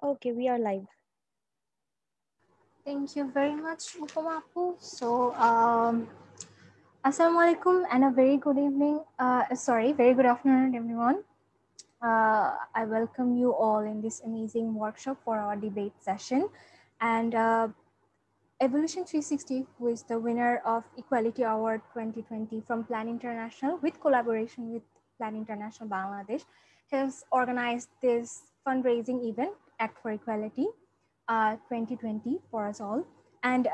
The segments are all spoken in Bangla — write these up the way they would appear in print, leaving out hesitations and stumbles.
Okay, we are live. Thank you very much, Upama Apu. So, Assalamu alaikum and a very good evening. Very good afternoon, everyone. I welcome you all in this amazing workshop for our debate session. And Evolution 360, who is the winner of Equality Award 2020 from Plan International with collaboration with Plan International Bangladesh, has organized this fundraising event, Act for Equality 2020 for us all. And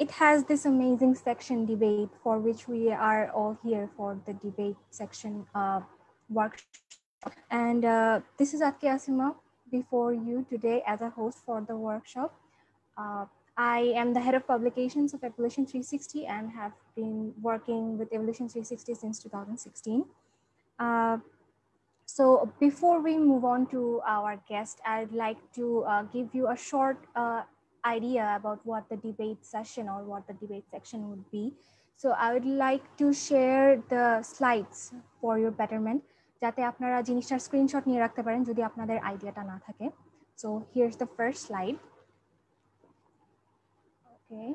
it has this amazing section debate for which we are all here for the debate section workshop. And this is Atke Asima before you today as a host for the workshop. I am the head of publications of Evolution 360 and have been working with Evolution 360 since 2016. So before we move on to our guest, I'd like to give you a short idea about what the debate session or what the debate section would be. So I would like to share the slides for your betterment, যাতে আপনারা জিনিসটার স্ক্রিনশট নিয়ে রাখতে পারেন যদি আপনাদের আইডিয়াটা না থাকে. So here's the first slide. Okay.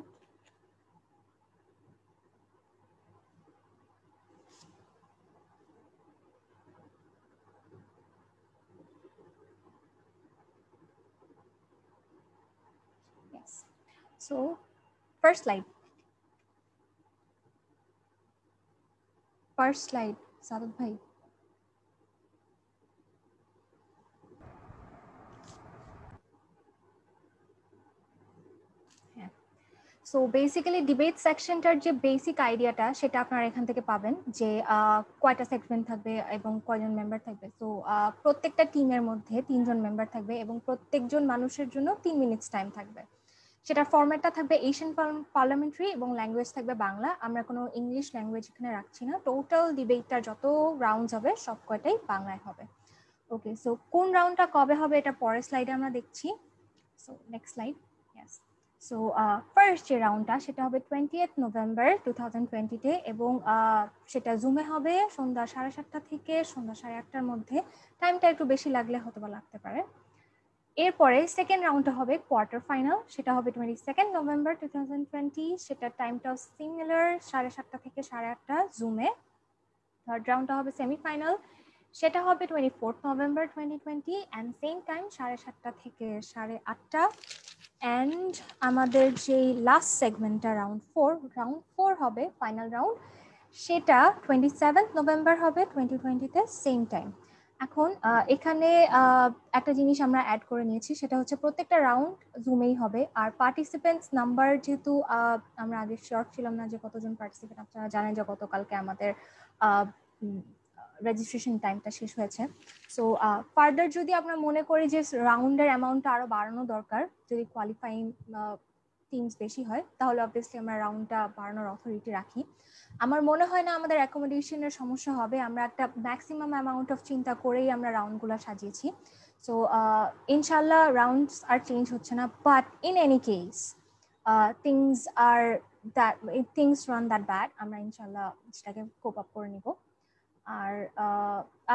Yes. So first slide. First slide, Sadat bhai. So basically debate সেকশনটার যে বেসিক আইডিয়াটা সেটা আপনারা এখান থেকে পাবেন যে কয়টা সেগমেন্ট থাকবে এবং কয়জন মেম্বার থাকবে। সো প্রত্যেকটা টিমের মধ্যে 3 জন মেম্বার থাকবে এবং প্রত্যেকজন মানুষের জন্য 3 মিনিটস টাইম থাকবে। সেটার ফরম্যাটটা থাকবে এশিয়ান পার্লামেন্টারি এবং ল্যাঙ্গুয়েজ থাকবে বাংলা। আমরা কোনো ইংলিশ ল্যাঙ্গুয়েজ এখানে রাখছি না। টোটাল ডিবেটটার যত রাউন্ডস হবে সব কয়টাই বাংলায় হবে। ওকে, সো কোন রাউন্ডটা কবে হবে এটা পরের স্লাইডে আমরা দেখছি। So next slide. Yes. So first যে রাউন্ডটা সেটা হবে 20th November 2020-তে এবং সেটা জুমে হবে সন্ধ্যা 7:30 থেকে সন্ধ্যা 8:30-র মধ্যে। টাইমটা একটু বেশি লাগলে হয়তো বা লাগতে পারে। এরপরে সেকেন্ড রাউন্ডটা হবে কোয়ার্টার ফাইনাল, সেটা হবে 22nd November 2020, সেটা টাইমটাও সিমিলার 7:30 থেকে 8:30 জুমে। থার্ড রাউন্ডটা হবে সেমিফাইনাল, সেটা হবে 24th November 2020 and same time 7:30 থেকে 8:30। অ্যান্ড আমাদের যে লাস্ট সেগমেন্টটা রাউন্ড ফোর হবে ফাইনাল রাউন্ড, সেটা 27th November হবে 2020-তে সেম টাইম। এখন এখানে একটা জিনিস আমরা অ্যাড করে নিয়েছি, সেটা হচ্ছে প্রত্যেকটা রাউন্ড জুমেই হবে। আর পার্টিসিপেন্টস নাম্বার যেহেতু আমরা আগে শিওর ছিলাম না যে কতজন পার্টিসিপেন্ট, আপনারা জানেন যে গতকালকে আমাদের রেজিস্ট্রেশন টাইমটা শেষ হয়েছে। সো ফার্দার যদি আমরা মনে করি যে রাউন্ডের অ্যামাউন্টটা আরো বাড়ানো দরকার, যদি কোয়ালিফাইং টিমস বেশি হয়, তাহলে অবভিয়াসলি আমরা রাউন্ডটা বাড়ানোর অথরিটি রাখি। আমার মনে হয় না আমাদের অ্যাকোমোডেশনের সমস্যা হবে, আমরা একটা ম্যাক্সিমাম অ্যামাউন্ট অফ চিন্তা করেই আমরা রাউন্ডগুলো সাজিয়েছি। সো ইনশাল্লাহ রাউন্ডস আর চেঞ্জ হচ্ছে না, but in any case things run that bad, আমরা ইনশাল্লাহ সেটাকে কোপ আপ করে নিব। আর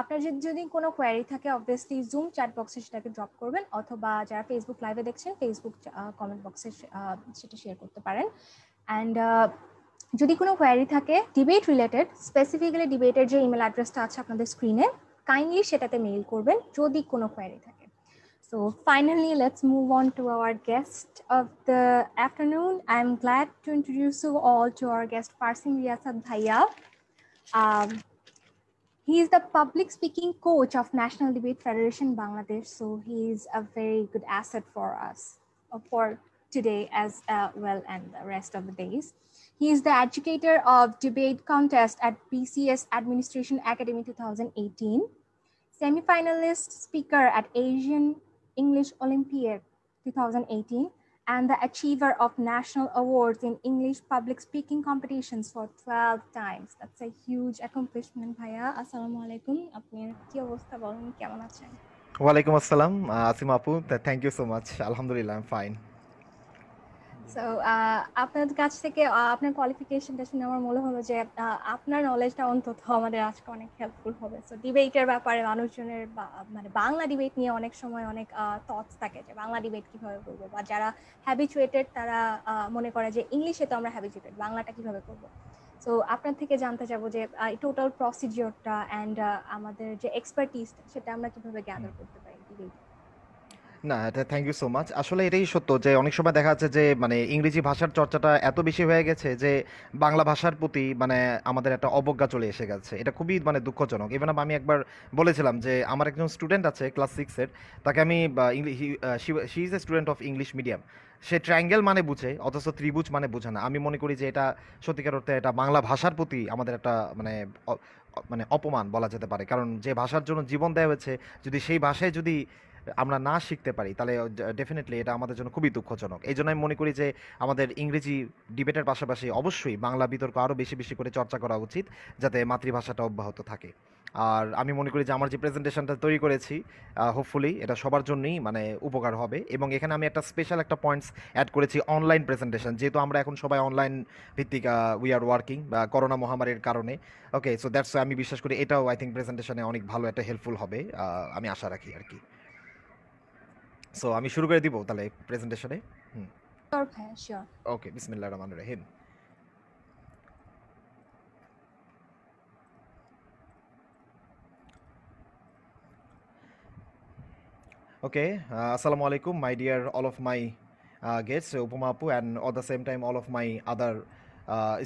আপনার যদি কোনো কোয়ারি থাকে অবভিয়াসলি জুম চ্যাট বক্সে সেটাকে ড্রপ করবেন, অথবা যারা ফেসবুক লাইভে দেখছেন ফেসবুক কমেন্ট বক্সে সেটা শেয়ার করতে পারেন। অ্যান্ড যদি কোনো কোয়ারি থাকে ডিবেট রিলেটেড, স্পেসিফিক্যালি ডিবেটের যে ইমেল অ্যাড্রেসটা আছে আপনাদের স্ক্রিনে, কাইন্ডলি সেটাতে মেইল করবেন যদি কোনো কোয়ারি থাকে। So finally, let's move on to our guest of the afternoon. I'm glad to introduce you all to our guest, Parsim Riyasat Bhaiya. He is the public speaking coach of National Debate Federation Bangladesh, so he is a very good asset for us for today as well and the rest of the days. He is the educator of debate contest at BCS Administration Academy 2018, semi-finalist speaker at Asian English Olympiad 2018, and the achiever of national awards in English public speaking competitions for 12 times. That's a huge accomplishment, Bhaiya. Assalamu alaikum. Apner ki obostha bolun, kemon achen? Walaikum assalam, Asim Apu. Thank you so much. Alhamdulillah, I'm fine. So আপনার কাছ থেকে আপনার কোয়ালিফিকেশনটা শুনে আমার মনে হলো যে আপনার নলেজটা অন্তত আমাদের আজকে অনেক হেল্পফুল হবে। সো ডিবেটের ব্যাপারে মানুষজনের মানে বাংলা ডিবেট নিয়ে অনেক সময় অনেক থটস থাকে যে বাংলা ডিবেট কিভাবে করবো, বা যারা হ্যাবিচুয়েটেড তারা মনে করে যে ইংলিশে তো আমরা হ্যাবিচুয়েটেড, বাংলাটা কিভাবে করবো। সো আপনার থেকে জানতে চাবো যে টোটাল প্রসিডিওরটা অ্যান্ড আমাদের যে এক্সপার্টিসটা সেটা আমরা কিভাবে গ্যাদার করতে পারি ডিবেট। না, এটা থ্যাংক ইউ সো মাচ। আসলে এটাই সত্য যে অনেক সময় দেখা যাচ্ছে যে মানে ইংরেজি ভাষার চর্চাটা এত বেশি হয়ে গেছে যে বাংলা ভাষার প্রতি মানে আমাদের একটা অবজ্ঞা চলে এসে গেছে। এটা খুবই মানে দুঃখজনক। ইভেন আমি একবার বলেছিলাম যে আমার একজন স্টুডেন্ট আছে ক্লাস 6-এর, তাকে আমি she is a student of English medium. Say triangle মানে বুঝে অথচ ত্রিভুজ মানে বোঝে না। আমি মনে করি যে এটা সত্যিকার অর্থে এটা বাংলা ভাষার প্রতি আমাদের একটা মানে মানে অপমান বলা যেতে পারে। কারণ যে ভাষার জন্য জীবন দেওয়া হয়েছে, যদি সেই ভাষায় যদি আমরা না শিখতে পারি তাহলে ডেফিনেটলি এটা আমাদের জন্য খুবই দুঃখজনক। এই জন্য আমি মনে করি যে আমাদের ইংরেজি ডিবেটের পাশাপাশি অবশ্যই বাংলা বিতর্ক আরও বেশি বেশি করে চর্চা করা উচিত, যাতে মাতৃভাষাটা অব্যাহত থাকে। আর আমি মনে করি যে আমার যে প্রেজেন্টেশনটা তৈরি করেছি হোপফুলি এটা সবার জন্যই মানে উপকার হবে। এবং এখানে আমি একটা স্পেশাল একটা পয়েন্টস অ্যাড করেছি, অনলাইন প্রেজেন্টেশন। যেহেতু আমরা এখন সবাই অনলাইন ভিত্তিক উই আর ওয়ার্কিং বা করোনা মহামারীর কারণে। ওকে, সো দ্যাটস আমি বিশ্বাস করি এটাও আই থিঙ্ক প্রেজেন্টেশনে অনেক ভালো একটা হেল্পফুল হবে, আমি আশা রাখি আর কি। সো আমি শুরু করে দিব তাহলে প্রেজেন্টেশনে। হুম। শিওর ভাইয়া, শিওর। ওকে, বিসমিল্লাহির রহমানির রহিম। ওকে, আসসালামু আলাইকুম my dear all of my guests, Upoma আপু, and at the same time all of my other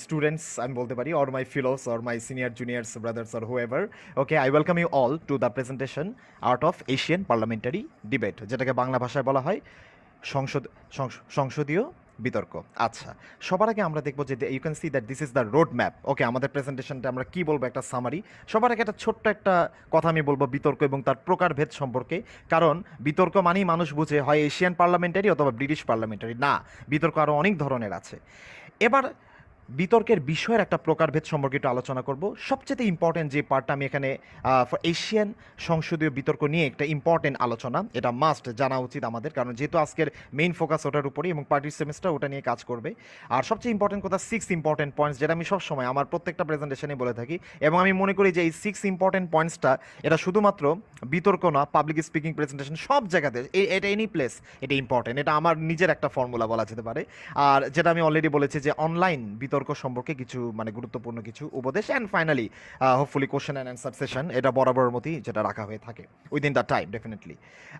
students আমি বলতে পারি, or my fellows or my senior juniors brothers or whoever. Okay, I welcome you all to the presentation art of Asian parliamentary debate, যেটাকে বাংলা ভাষায় বলা হয় সংসদ সংসদীয় বিতর্ক। আচ্ছা, সবার আগে আমরা দেখবো যে you can see that this is the road map. Okay, আমাদের প্রেজেন্টেশনটা আমরা কি বলবো, একটা সামারি। সবার আগে একটা ছোট্ট একটা কথা আমি বলবো বিতর্ক এবং তার প্রকারভেদ সম্পর্কে। কারণ বিতর্ক মানেই মানুষ বুঝে হয় এশিয়ান পার্লামেন্টারি অথবা ব্রিটিশ পার্লামেন্টারি। না, বিতর্ক আরও অনেক ধরনের আছে। এবার বিতর্কের বিষয়ের একটা প্রকারভেদ সম্পর্কে একটু আলোচনা করব। সবচেয়ে ইম্পর্টেন্ট যে পার্টটা আমি এখানে এশিয়ান সংসদীয় বিতর্ক নিয়ে একটা ইম্পর্টেন্ট আলোচনা, এটা মাস্ট জানা উচিত আমাদের, কারণ যেহেতু আজকের মেইন ফোকাস ওটার উপরেই এবং পার্টির সেমিস্টার ওটা নিয়ে কাজ করবে। আর সবচেয়ে ইম্পর্টেন্ট কথা 6 ইম্পর্টেন্ট পয়েন্টস, যেটা আমি সবসময় আমার প্রত্যেকটা প্রেজেন্টেশনে বলে থাকি। এবং আমি মনে করি যে এই 6 ইম্পর্টেন্ট পয়েন্টসটা এটা শুধুমাত্র বিতর্ক না, পাবলিক স্পিকিং প্রেজেন্টেশন সব জায়গাতে এটা এনি প্লেস এটা ইম্পর্টেন্ট। এটা আমার নিজের একটা ফর্মুলা বলা যেতে পারে। আর যেটা আমি অলরেডি বলেছি যে অনলাইন বিতর্ক সম্পর্কে কিছু মানে গুরুত্বপূর্ণ কিছু উপদেশ, and finally hopefully question and answer session, এটা বরাবরের মতোই যেটা রাখা হয়ে থাকে উইদিন দ্য টাইম ডেফিনেটলি।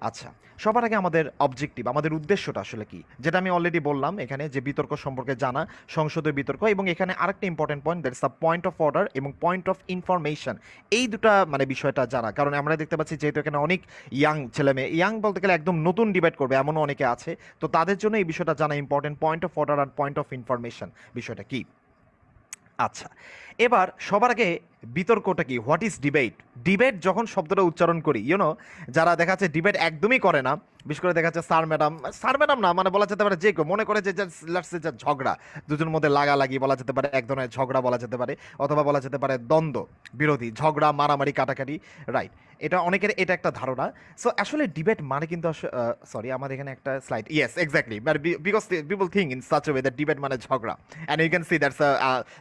আচ্ছা, সবার আগে আমাদের অবজেক্টিভ, আমাদের উদ্দেশ্যটা আসলে কি, যেটা আমি অলরেডি বললাম এখানে যে বিতর্ক সম্পর্কে জানা, সংসদীয় বিতর্ক, এবং এখানে আরেকটা important point, that's the point of order এবং পয়েন্ট অফ ইনফরমেশন। এই দুটা মানে বিষয়টা জানা, কারণ আমরা দেখতে পাচ্ছি যেহেতু এখানে অনেক ইয়াং ছেলে মেয়ে, ইয়াং বলতে গেলে একদম নতুন ডিবেট করবে এমনও অনেকে আছে, তো তাদের জন্য এই বিষয়টা জানা ইম্পর্টেন্ট, পয়েন্ট অফ অর্ডার আর পয়েন্ট অফ ইনফরমেশন বিষয়টা কি। আচ্ছা, এবার সবার আগে বিতর্কটা কি, হোয়াট ইজ ডিবেট। ডিবেট যখন শব্দটা উচ্চারণ করি, যারা দেখা যাচ্ছে ডিবেট একদমই করে না, বিশেষ করে দেখা যাচ্ছে স্যার ম্যাডাম না, মানে বলা যেতে পারে যে কেউ মনে করে যে যা ঝগড়া, দুজনের মধ্যে লাগালাগি বলা যেতে পারে, এক ধরনের ঝগড়া বলা যেতে পারে, অথবা বলা যেতে পারে দ্বন্দ্ব বিরোধী, ঝগড়া মারামারি কাটাকাটি, রাইট। এটা অনেকের এটা একটা ধারণা। সো আসলে ডিবেট মানে কিন্তু সরি, আমাদের এখানে একটা slide, yes exactly, because people think in such a way that debate মানে ঝগড়া, and you can see that's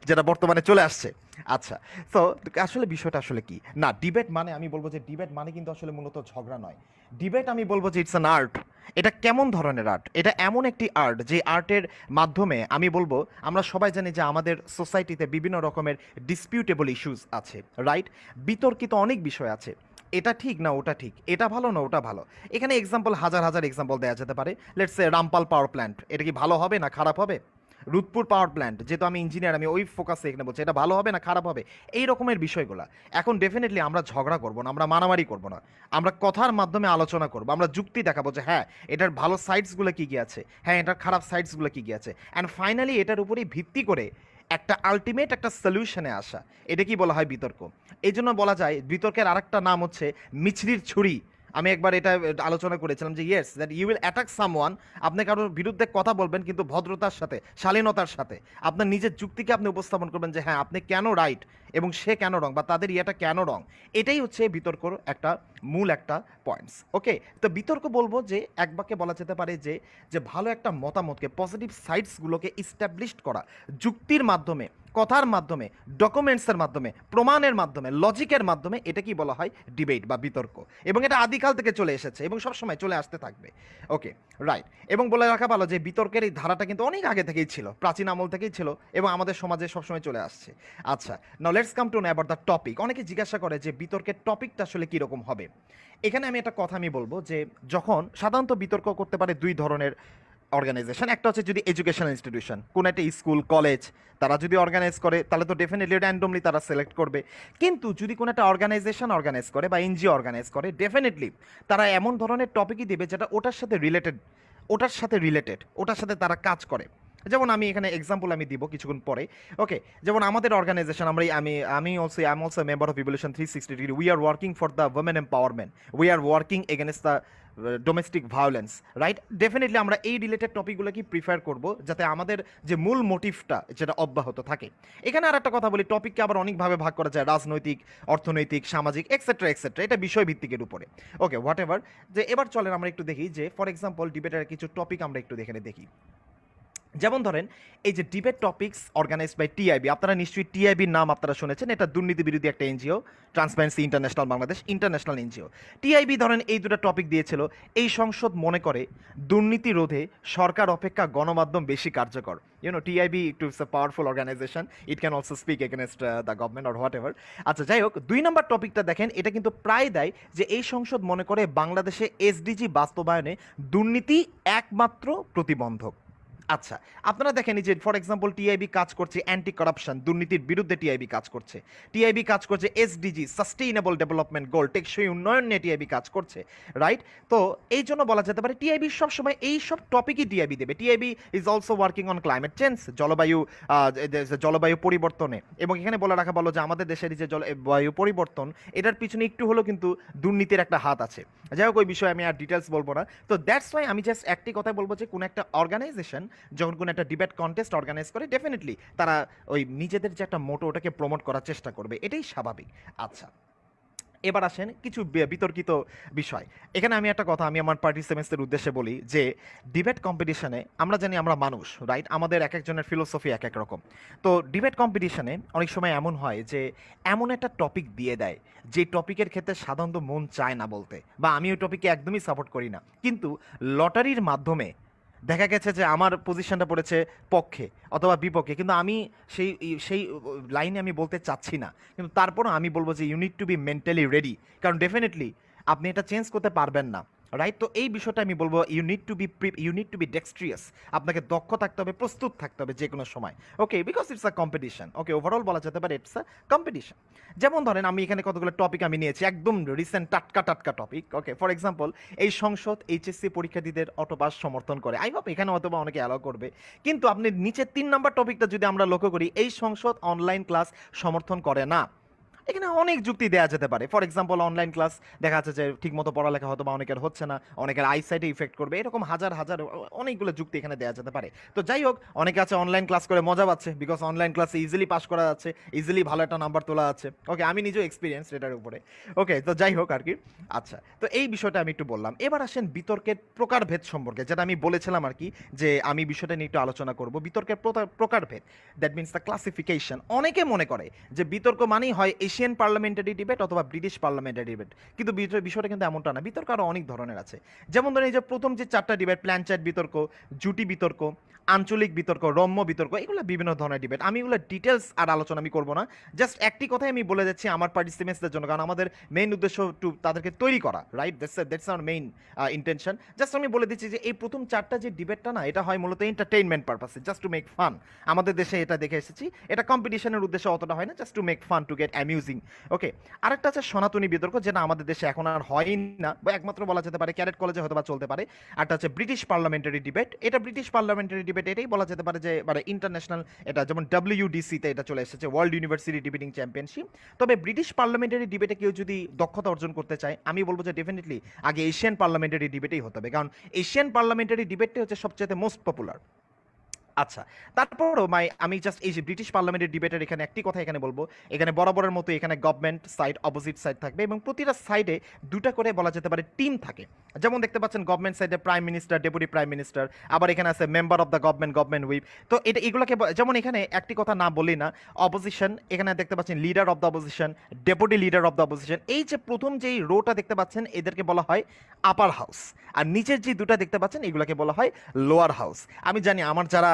যেটা বর্তমানে চলে আসছে। আচ্ছা, তো আসলে বিষয়টা আসলে কি, না ডিবেট মানে আমি বলবো যে ডিবেট মানে কিন্তু আসলে মূলত ঝগড়া নয়। ডিবেট আমি বলবো যে ইটস অ্যান আর্ট। এটা কেমন ধরনের আর্ট, এটা এমন একটি আর্ট যে আর্টের মাধ্যমে আমি বলবো, আমরা সবাই জানি যে আমাদের সোসাইটিতে বিভিন্ন রকমের ডিসপিউটেবল ইস্যুস আছে, রাইট। বিতর্কিত অনেক বিষয় আছে, এটা ঠিক না ওটা ঠিক, এটা ভালো না ওটা ভালো। এখানে এক্সাম্পল হাজার হাজার এক্সাম্পল দেওয়া যেতে পারে। Let's say Rampal power plant, এটা কি ভালো হবে না খারাপ হবে। রুদপুর পাওয়ার প্ল্যান্ট, যেহেতু আমি ইঞ্জিনিয়ার আমি ওই ফোকাসে এখানে বলছি, এটা ভালো হবে না খারাপ হবে, এই রকমের বিষয়গুলো। এখন ডেফিনেটলি আমরা ঝগড়া করবো না, আমরা মারামারি করবো না, আমরা কথার মাধ্যমে আলোচনা করবো, আমরা যুক্তি দেখাবো যে হ্যাঁ এটার ভালো সাইডসগুলো কী কী আছে, হ্যাঁ এটার খারাপ সাইডসগুলো কী কী আছে, অ্যান্ড ফাইনালি এটার উপরেই ভিত্তি করে একটা আলটিমেট একটা সলিউশনে আসা, এটা কি বলা হয় বিতর্ক। এই জন্য বলা যায় বিতর্কের আরেকটা নাম হচ্ছে মিছরির ছুরি আমি একবার এটা আলোচনা করেছিলাম যে yes that you will attack someone, আপনি কারোর বিরুদ্ধে কথা বলবেন কিন্তু ভদ্রতার সাথে, শালীনতার সাথে আপনার নিজের যুক্তিকে আপনি উপস্থাপন করবেন যে হ্যাঁ আপনি কেন রাইট এবং সে কেন রং বা তাদের ইয়েটা কেন রং। এটাই হচ্ছে বিতর্কর একটা মূল একটা পয়েন্টস। ওকে, তো বিতর্ক বলবো যে এক বাক্যে বলা যেতে পারে যে যে ভালো একটা মতামতকে, পজিটিভ সাইডসগুলোকে ইস্টাবলিশড করা যুক্তির মাধ্যমে, কথার মাধ্যমে, ডকুমেন্টসের মাধ্যমে, প্রমাণের মাধ্যমে, লজিকের মাধ্যমে, এটা কি বলা হয় ডিবেট বা বিতর্ক। এবং এটা আদিকাল থেকে চলে এসেছে এবং সবসময় চলে আসতে থাকবে। ওকে, রাইট। এবং বলে রাখা ভালো যে বিতর্কের এই ধারাটা কিন্তু অনেক আগে থেকেই ছিল, প্রাচীন আমল থেকেই ছিল এবং আমাদের সমাজে সবসময় চলে আসছে। আচ্ছা, now let's come to know about the topic. অনেকে জিজ্ঞাসা করে যে বিতর্কের টপিকটা আসলে কীরকম হবে। এখানে আমি একটা কথা আমি বলবো যে যখন সাধারণত বিতর্ক করতে পারে দুই ধরনের অর্গানাইজেশন। একটা হচ্ছে যদি এডুকেশনাল ইনস্টিটিউশন, কোনো একটা স্কুল কলেজ তারা যদি অর্গানাইজ করে তাহলে তো ডেফিনেটলি র্যান্ডমলি তারা সিলেক্ট করবে। কিন্তু যদি কোনো একটা অর্গানাইজেশন অর্গানাইজ করে বা এনজিও অর্গানাইজ করে, ডেফিনেটলি তারা এমন ধরনের টপিকই দেবে যেটা ওটার সাথে রিলেটেড, ওটার সাথে তারা কাজ করে। যেমন আমি এখানে এক্সাম্পল আমি দিব কিছুক্ষণ পরে। ওকে, যেমন আমাদের অর্গানাইজেশন, আমি also member of evolution 360 degree. We are working for the women empowerment, we are working against the domestic violence, right. Definitely আমরা এই রিলেটেড টপিকগুলো কি প্রিফার করব যাতে আমাদের যে মূল মোটিভটা যেটা অব্যাহত থাকে। এখানে আর একটা কথা বলি, টপিককে আবার অনেকভাবে ভাগ করা যায়, রাজনৈতিক, অর্থনৈতিক, সামাজিক, এক্সেট্রা এক্সেট্রা, এটা বিষয় ভিত্তিকের উপরে। ওকে, হোয়াট এভার। যে এবার চলেন আমরা একটু দেখি যে ফর এক্সাম্পল ডিবেটের কিছু টপিক আমরা একটু দেখি। যেমন ধরেন এই যে debate topics organised by TIB, আপনারা নিশ্চয়ই টিআইবির নাম আপনারা শুনেছেন, এটা দুর্নীতি বিরোধী একটা NGO, transparency international Bangladesh, international NGO. TIB ধরেন এই দুটো টপিক দিয়েছিল। এই সংসদ মনে করে দুর্নীতি রোধে সরকার অপেক্ষা গণমাধ্যম বেশি কার্যকর। টিআইবি একটু it's a powerful organisation, it can also speak against the government or whatever. আচ্ছা, যাই হোক, 2 নম্বর টপিকটা দেখেন, এটা কিন্তু প্রায় দেয় যে এই সংসদ মনে করে বাংলাদেশে এসডিজি বাস্তবায়নে দুর্নীতি একমাত্র প্রতিবন্ধক। আচ্ছা, আপনারা দেখেন যে ফর এক্সাম্পল টিআইবি কাজ করছে অ্যান্টি কারাপশন, দুর্নীতির বিরুদ্ধে টিআইবি কাজ করছে, টিআইবি কাজ করছে এসডিজি, সাস্টেইনেবল ডেভেলপমেন্ট গোল, টেকসই উন্নয়ন নিয়ে টিআইবি কাজ করছে, রাইট। তো এই জন্য বলা যেতে পারে টিআইবি সবসময় এই সব টপিকই টিআইবি দেবে। TIB is also working on climate change, জলবায়ু পরিবর্তনে। এবং এখানে বলে রাখা ভালো যে আমাদের দেশের যে জলবায়ু পরিবর্তন, এটার পিছনে একটু হলেও কিন্তু দুর্নীতির একটা হাত আছে। যাই হোক, ওই বিষয়ে আমি আর ডিটেলস বলবো না। তো দ্যাটস ওয়াই আমি জাস্ট একটি কথাই বলবো যে কোনো একটা অর্গানাইজেশন যখন কোনো একটা ডিবেট কন্টেস্ট অর্গানাইজ করে, ডেফিনেটলি তারা ওই নিজেদের যে একটা মোটো ওটাকে প্রমোট করার চেষ্টা করবে, এটাই স্বাভাবিক। আচ্ছা, এবার আসেন কিছু বিতর্কিত বিষয়। এখানে আমি একটা কথা আমি আমার পার্টিসিপেন্টসদের উদ্দেশ্যে বলি যে ডিবেট কম্পিটিশনে আমরা জানি আমরা মানুষ, রাইট, আমাদের এক একজনের ফিলোসফি এক এক রকম। তো ডিবেট কম্পিটিশনে অনেক সময় এমন হয় যে এমন একটা টপিক দিয়ে দেয় যে টপিকের ক্ষেত্রে সাধারণত মন চায় না বলতে, বা আমি ওই টপিকে একদমই সাপোর্ট করি না, কিন্তু লটারির মাধ্যমে দেখা গেছে যে আমার পজিশনটা পড়েছে পক্ষে অথবা বিপক্ষে, কিন্তু আমি সেই সেই লাইনে আমি বলতে চাচ্ছি না, কিন্তু তারপরও আমি বলবো যে you need to be mentally ready, কারণ ডেফিনেটলি আপনি এটা চেঞ্জ করতে পারবেন না, রাইট। তো এই বিষয়টা আমি বলবো ইউ নিড টু বি ডেক্সট্রিয়াস, আপনাকে দক্ষ থাকতে হবে, প্রস্তুত থাকতে হবে যে কোনো সময়। Okay, because it's a competition. Okay, overall বলা যেতে পারে ইটস আ কম্পিটিশন। যেমন ধরেন আমি এখানে কতগুলো টপিক আমি নিয়েছি, একদম রিসেন্ট টাটকা টপিক। ওকে, ফর এক্সাম্পল এই সংসদ এইচএসসি পরীক্ষার্থীদের অটোপাস সমর্থন করে, আই হোপ এখানে অথবা অনেকে অ্যালাউ করবে। কিন্তু আপনি নিচের 3 নম্বর টপিকটা যদি আমরা লক্ষ্য করি, এই সংসদ অনলাইন ক্লাস সমর্থন করে না। এখানে অনেক যুক্তি দেওয়া যেতে পারে। ফর এক্সাম্পল অনলাইন ক্লাস দেখা যাচ্ছে যে ঠিকমতো পড়ালেখা হয়তো বা অনেকের হচ্ছে না, অনেকের আইসাইটে ইফেক্ট করবে, এরকম হাজার হাজার অনেকগুলো যুক্তি এখানে দেওয়া যেতে পারে। তো যাই হোক, অনেকে আছে অনলাইন ক্লাস করে মজা পাচ্ছে, বিকজ অনলাইন ক্লাসে ইজিলি পাস করা যাচ্ছে, ইজিলি ভালো একটা নাম্বার তোলা আছে। ওকে, আমি নিজেও এক্সপিরিয়েন্স এটার উপরে। ওকে, তো যাই হোক আর কি। আচ্ছা, তো এই বিষয়টা আমি একটু বললাম। এবার আসেন বিতর্কের প্রকারভেদ সম্পর্কে, যেটা আমি বলেছিলাম আর কি যে আমি বিষয়টা নিয়ে একটু আলোচনা করব। বিতর্কের প্রকারভেদ, দ্যাট মিনস দ্য ক্লাসিফিকেশন। অনেকে মনে করে যে বিতর্ক মানেই হয় এশিয়ান পার্লামেন্টারি ডিবেট অথবা ব্রিটিশ পার্লামেন্টারি ডিবেট, কিন্তু বিষয়টা কিন্তু এমনটা না। বিতর্ক আরও অনেক ধরনের আছে। যেমন ধরেন এই যে প্রথম যে 4টা ডিবেট, প্ল্যানচার্ট বিতর্ক, জুটি বিতর্ক, আঞ্চলিক বিতর্ক, রম্য বিতর্ক, এগুলো বিভিন্ন ধরনের ডিবেট। আমি এগুলো ডিটেলস আর আলোচনা আমি করবো না, জাস্ট একটি কথাই আমি বলে যাচ্ছি আমার পার্টিসিপেন্টসদের জন্য, কারণ আমাদের মেইন উদ্দেশ্য টু তাদেরকে তৈরি করা, right, that's our main intention. Just আমি বলে দিচ্ছি যে এই প্রথম 4টা যে ডিবেটটা না, এটা হয় মূলত এন্টারটেইনমেন্ট পারপাসে, জাস্ট টু মেক ফান। আমাদের দেশে এটা দেখে এসেছি, এটা কম্পিটিশনের উদ্দেশ্যে অতটা হয় না, just to make fun, to get amusing. Okay, আরেকটা আছে সনাতনী বিতর্ক, যেটা আমাদের দেশে এখন আর হয় না, বা একমাত্র বলা যেতে পারে ক্যাডেট কলেজে হয়তো বা চলতে পারে। আরটা আছে ব্রিটিশ পার্লামেন্টারি ডিবেট। এটা ব্রিটিশ পার্লামেন্টারি ডিবেট ডিবেট এটাই বলা যেতে পারে যে মানে ইন্টারন্যাশনাল, এটা যেমন WUDC-তে এটা চলে এসেছে, ওয়ার্ল্ড ইউনিভার্সিটি ডিবেটিং চ্যাম্পিয়নশিপ। তবে ব্রিটিশ পার্লামেন্টারি ডিবেটে কেউ যদি দক্ষতা অর্জন করতে চায়, আমি বলবো যে ডেফিনেটলি আগে এশিয়ান পার্লামেন্টারি ডিবেটেই হতে হবে, কারণ এশিয়ান পার্লামেন্টারি ডিবেটটাই হচ্ছে সবচেয়ে মোস্ট পপুলার। আচ্ছা, তারপরও আমি জাস্ট এই যে ব্রিটিশ পার্লামেন্টের ডিবেটের এখানে একটি কথা এখানে বলবো, এখানে বরাবরের মতো এখানে গভর্নমেন্ট সাইড, অপোজিট সাইড থাকবে এবং প্রতিটা সাইডে দুটা করে বলা যেতে পারে টিম থাকে। যেমন দেখতে পাচ্ছেন গভর্নমেন্ট সাইডে prime minister, deputy prime minister, আবার এখানে আছে member of the government, government whip. তো এটা এগুলোকে যেমন এখানে একটি কথা না বলি না, অপোজিশন এখানে দেখতে পাচ্ছেন leader of the opposition, deputy leader of the opposition. এই যে প্রথম যেই রোটা দেখতে পাচ্ছেন এদেরকে বলা হয় আপার হাউস, আর নিচের যে দুটা দেখতে পাচ্ছেন এগুলোকে বলা হয় লোয়ার হাউস। আমি জানি আমার যারা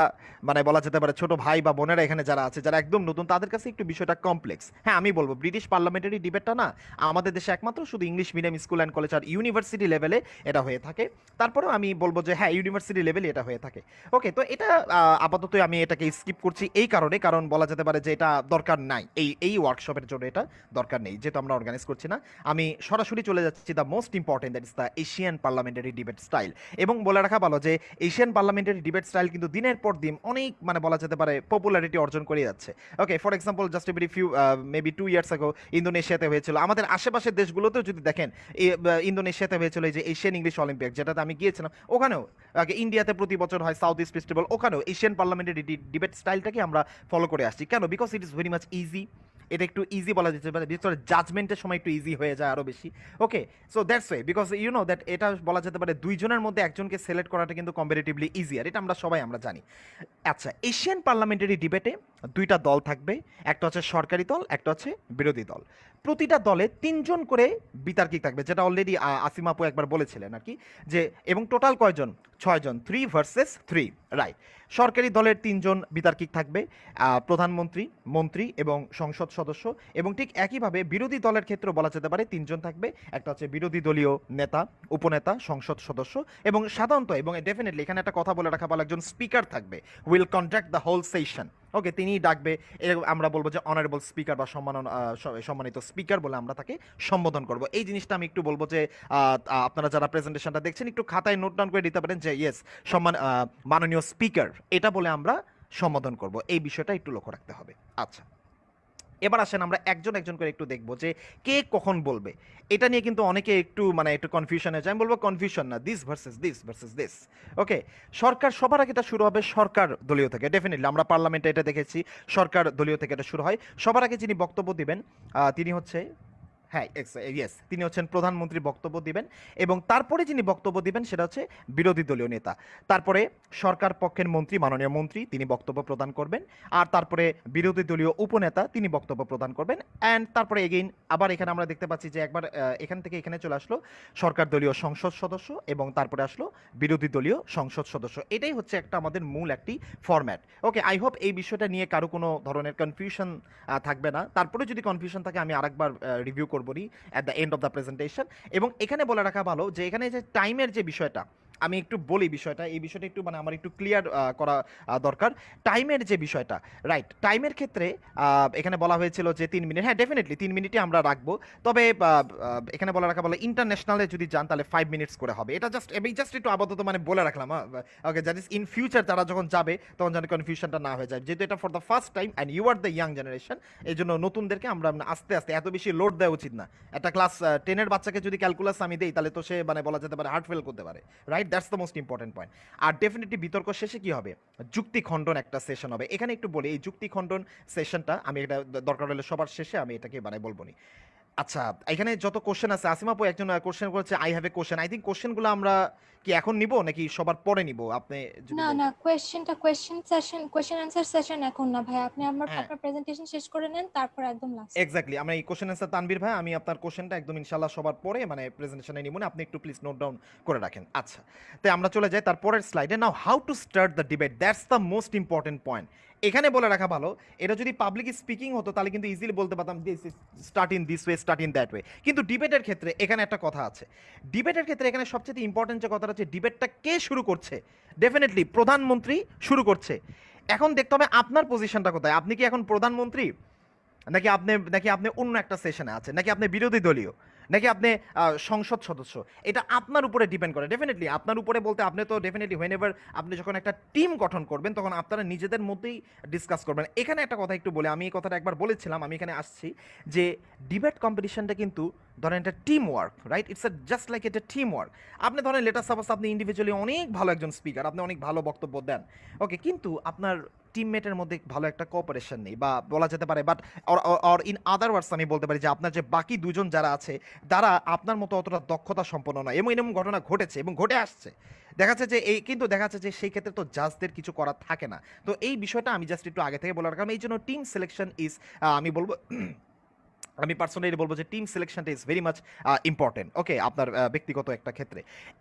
মানে বলা যেতে পারে ছোট ভাই বা বোনেরা এখানে যারা আছে, যারা একদম নতুন, তাদের কাছে একটু বিষয়টা কমপ্লেক্স। হ্যাঁ, আমি বলবো ব্রিটিশ পার্লামেন্টারি ডিবেটটা না আমাদের দেশে একমাত্র শুধু English medium school and college আর ইউনিভার্সিটি লেভেলে এটা হয়ে থাকে। তারপরেও আমি বলবো যে হ্যাঁ, ইউনিভার্সিটি লেভেলে এটা হয়ে থাকে। ওকে, তো এটা আপাতত আমি এটাকে স্কিপ করছি এই কারণে, কারণ বলা যেতে পারে যে এটা দরকার নাই, এই ওয়ার্কশপের জন্য এটা দরকার নেই, যেহেতু আমরা অর্গানাইজ করছি না। আমি সরাসরি চলে যাচ্ছি the most important, that is the Asian parliamentary debate style. এবং বলে রাখা ভালো যে এশিয়ান পার্লামেন্টারি ডিবেট স্টাইল কিন্তু দিনের পর দিন অনেক মানে বলা যেতে পারে পপুলারিটি অর্জন করে যাচ্ছে। Okay, for example just a very few maybe 2 years ago ইন্দোনেশিয়াতে হয়েছিল। আমাদের আশেপাশের দেশগুলোতেও যদি দেখেন, ইন্দোনেশিয়াতে হয়েছিল এই যে এশিয়ান ইংলিশ অলিম্পিক, যেটাতে আমি গিয়েছিলাম, ওখানেও ইন্ডিয়াতে প্রতি বছর হয় সাউথ ইস্ট ফেস্টিভ্যাল, ওখানেও এশিয়ান পার্লামেন্টারি ডিবেট স্টাইলটাকে আমরা ফলো করে আসছি। কেন? Because it is very much easy. এটা একটু ইজি বলা যেতে পারে, বিশেষ করে জাজমেন্টের সময় একটু ইজি হয়ে যায় আরও বেশি। Okay, so that's way, because you know that এটা বলা যেতে পারে দুইজনের মধ্যে একজনকে সিলেক্ট করাটা কিন্তু কম্পারেটিভলি ইজিয়ার, এটা আমরা সবাই আমরা জানি। আচ্ছা, এশিয়ান পার্লামেন্টারি ডিবেটে দুইটা দল থাকবে, একটা হচ্ছে সরকারি দল, একটা হচ্ছে বিরোধী দল। প্রতিটা দলে 3জন করে বিতার্কিক থাকবে, যেটা অলরেডি আসিম আপু একবার বলেছিলেন আর কি, যে এবং টোটাল কয়জন? 6জন, 3 ভার্সেস 3, রাইট। সরকারি দলের 3জন বিতার্কিক থাকবে, প্রধানমন্ত্রী, মন্ত্রী এবং সংসদ সদস্য। এবং ঠিক একইভাবে বিরোধী দলের ক্ষেত্রেও বলা যেতে পারে 3জন থাকবে, একটা হচ্ছে বিরোধী দলীয় নেতা, উপনেতা, সংসদ সদস্য এবং সাধারণত, এবং ডেফিনেটলি এখানে একটা কথা বলে রাখা ভালো, একজন স্পিকার থাকবে, will conduct the whole session. Okay, তিনিই ডাকবে, আমরা বলবো যে অনারেবল স্পিকার বা সম্মানিত স্পিকার বলে আমরা তাকে সম্বোধন করব। এই জিনিসটা আমি একটু বলবো যে আপনারা যারা প্রেজেন্টেশনটা দেখছেন একটু খাতায় নোট ডাউন করে দিতে পারেন যে ইয়েস, মাননীয় স্পিকার এটা বলে আমরা সম্বোধন করব। এই বিষয়টা একটু লক্ষ্য রাখতে হবে। আচ্ছা, এবার আসেন আমরা একজন একজন করে একটু দেখবো যে কে কখন বলবে। এটা নিয়ে কিন্তু অনেকে একটু কনফিউশন হয়ে যায়। আমি বলবো কনফিউশন না, this versus this versus this. Okay, সরকার সবার আগে এটা শুরু হবে সরকার দলীয় থেকে। ডেফিনেটলি আমরা পার্লামেন্টে এটা দেখেছি, সরকার দলীয় থেকে এটা শুরু হয়। সবার আগে যিনি বক্তব্য দিবেন তিনি হচ্ছে, হ্যাঁ ইয়েস, তিনি হচ্ছেন প্রধানমন্ত্রী বক্তব্য দিবেন। এবং তারপরে যিনি বক্তব্য দিবেন সেটা হচ্ছে বিরোধী দলীয় নেতা। তারপরে সরকার পক্ষের মন্ত্রী, মাননীয় মন্ত্রী, তিনি বক্তব্য প্রদান করবেন। আর তারপরে বিরোধী দলীয় উপনেতা তিনি বক্তব্য প্রদান করবেন। অ্যান্ড তারপরে এগেইন আবার এখানে আমরা দেখতে পাচ্ছি যে একবার এখান থেকে এখানে চলে আসলো সরকার দলীয় সংসদ সদস্য এবং তারপরে আসলো বিরোধী দলীয় সংসদ সদস্য। এটাই হচ্ছে একটা আমাদের মূল একটি ফরম্যাট। ওকে, আই হোপ এই বিষয়টা নিয়ে কারো কোনো ধরনের কনফিউশন থাকবে না। তারপরে যদি কনফিউশন থাকে আমি আরেকবার রিভিউ করবো at the end of the presentation। এবং এখানে বলে রাখা ভালো যে এখানে যে টাইমের যে বিষয়টা, আমি একটু বলি বিষয়টা, এই বিষয়টা একটু মানে আমার একটু ক্লিয়ার করা দরকার। টাইমের যে বিষয়টা, রাইট, টাইমের ক্ষেত্রে এখানে বলা হয়েছিল যে 3 মিনিট। হ্যাঁ, ডেফিনেটলি 3 মিনিটই আমরা রাখবো। তবে এখানে বলে রাখা ভালো ইন্টারন্যাশনালে যদি যান তাহলে 5 মিনিটস করে হবে। এটা জাস্ট একটু আপাতত মানে বলে রাখলাম। ওকে, দ্যাট ইজ ইন ফিউচার তারা যখন যাবে তখন যেন কনফিউশনটা না হয়ে যায়, যেহেতু এটা for the first time and you are the young generation. এই জন্য নতুনদেরকে আমরা আস্তে আস্তে, এত বেশি লোড দেওয়া উচিত না। একটা ক্লাস 10-এর বাচ্চাকে যদি ক্যালকুলাস আমি দেই তাহলে তো সে মানে বলা যেতে পারে হার্ট ফেল করতে পারে, right? That's the most important point. আর ডেফিনেটলি বিতর্ক শেষে কি হবে? যুক্তি খণ্ডন একটা সেশন হবে। এখানে একটু বলি, এই যুক্তি খণ্ডন সেশনটা আমি এটা দরকার হলে সবার শেষে আমি এটাকে মানে বলবো নি। আচ্ছা, এখানে যত কোশ্চেন আছে, আসিম আপু একজন কোশ্চেন করেছে, I have a question. I think কোশ্চেনগুলো আমরা কি এখন নিব নাকি সবার পরে নিব? আপনি যদি না না, কোয়েশ্চেন অ্যান্সার সেশন এখন না ভাই, আপনি হ্যাঁ, আপনার প্রেজেন্টেশন শেষ করে নেন, তারপর একদম লাস্ট। এক্স্যাক্টলি, আমরা এই কোশ্চেন অ্যান্সার, তানভীর ভাই আমি আপনার কোশ্চেনটা একদম ইনশাল্লাহ সবার পরে মানে প্রেজেন্টেশনে নিব না, আপনি একটু প্লিজ নোট ডাউন করে রাখেন। আচ্ছা, তাই আমরা চলে যাই তারপরের স্লাইডে। Now how to start the debate, that's the most important point. এখানে বলে রাখা ভালো, এটা যদি পাবলিক স্পিকিং হতো তাহলে কিন্তু ইজিলি বলতে পারতাম this start in this way, start in that way. কিন্তু ডিবেটের ক্ষেত্রে এখানে একটা কথা আছে। ডিবেটের ক্ষেত্রে এখানে সবচেয়ে ইম্পর্টেন্ট যে কথাটা হচ্ছে, ডিবেটটা কে শুরু করছে? ডেফিনেটলি প্রধানমন্ত্রী শুরু করছে। এখন দেখতে হবে আপনার পজিশনটা কোথায়। আপনি কি এখন প্রধানমন্ত্রী, নাকি আপনি অন্য একটা সেশনে আছেন, নাকি আপনি বিরোধী দলীয়, নাকি আপনি সংসদ সদস্য, এটা আপনার উপরে ডিপেন্ড করে। ডেফিনেটলি আপনার উপরে বলতে আপনি তো ডেফিনেটলি হোয়েন এভার আপনি যখন একটা টিম গঠন করবেন তখন আপনারা নিজেদের মধ্যেই ডিসকাস করবেন। এখানে একটা কথা একটু বলে, আমি এই কথাটা একবার বলেছিলাম, আমি এখানে আসছি যে ডিবেট কম্পিটিশনটা কিন্তু ধরেন এটা team work, right? It's just like এটা টিম ওয়ার্ক। আপনি ধরেন লেটার সাপোজ আপনি ইন্ডিভিজুয়ালি অনেক ভালো একজন স্পিকার, আপনি অনেক ভালো বক্তব্য দেন, ওকে, কিন্তু আপনার টিমমেটের মধ্যে ভালো একটা কোঅপারেশন নেই বা বলা যেতে পারে, বাট অর ইন আদার ওয়ার্ডস আমি বলতে পারি যে আপনার যে বাকি দুজন যারা আছে তারা আপনার মতো অতটা দক্ষতা সম্পন্ন নয়, এবং এরকম ঘটনা ঘটেছে এবং ঘটে আসছে। দেখা যাচ্ছে যে এই কিন্তু দেখা যাচ্ছে যে সেই ক্ষেত্রে তো জাজদের কিছু করার থাকে না। তো এই বিষয়টা আমি জাস্ট একটু আগে থেকে বলার কারণ এই জন্য টিম সিলেকশন ইজ, আমি বলবো আমি পার্সোনালি বলবো যে টিম সিলেকশনটা is very much important, okay, আপনার ব্যক্তিগত একটা ক্ষেত্রে।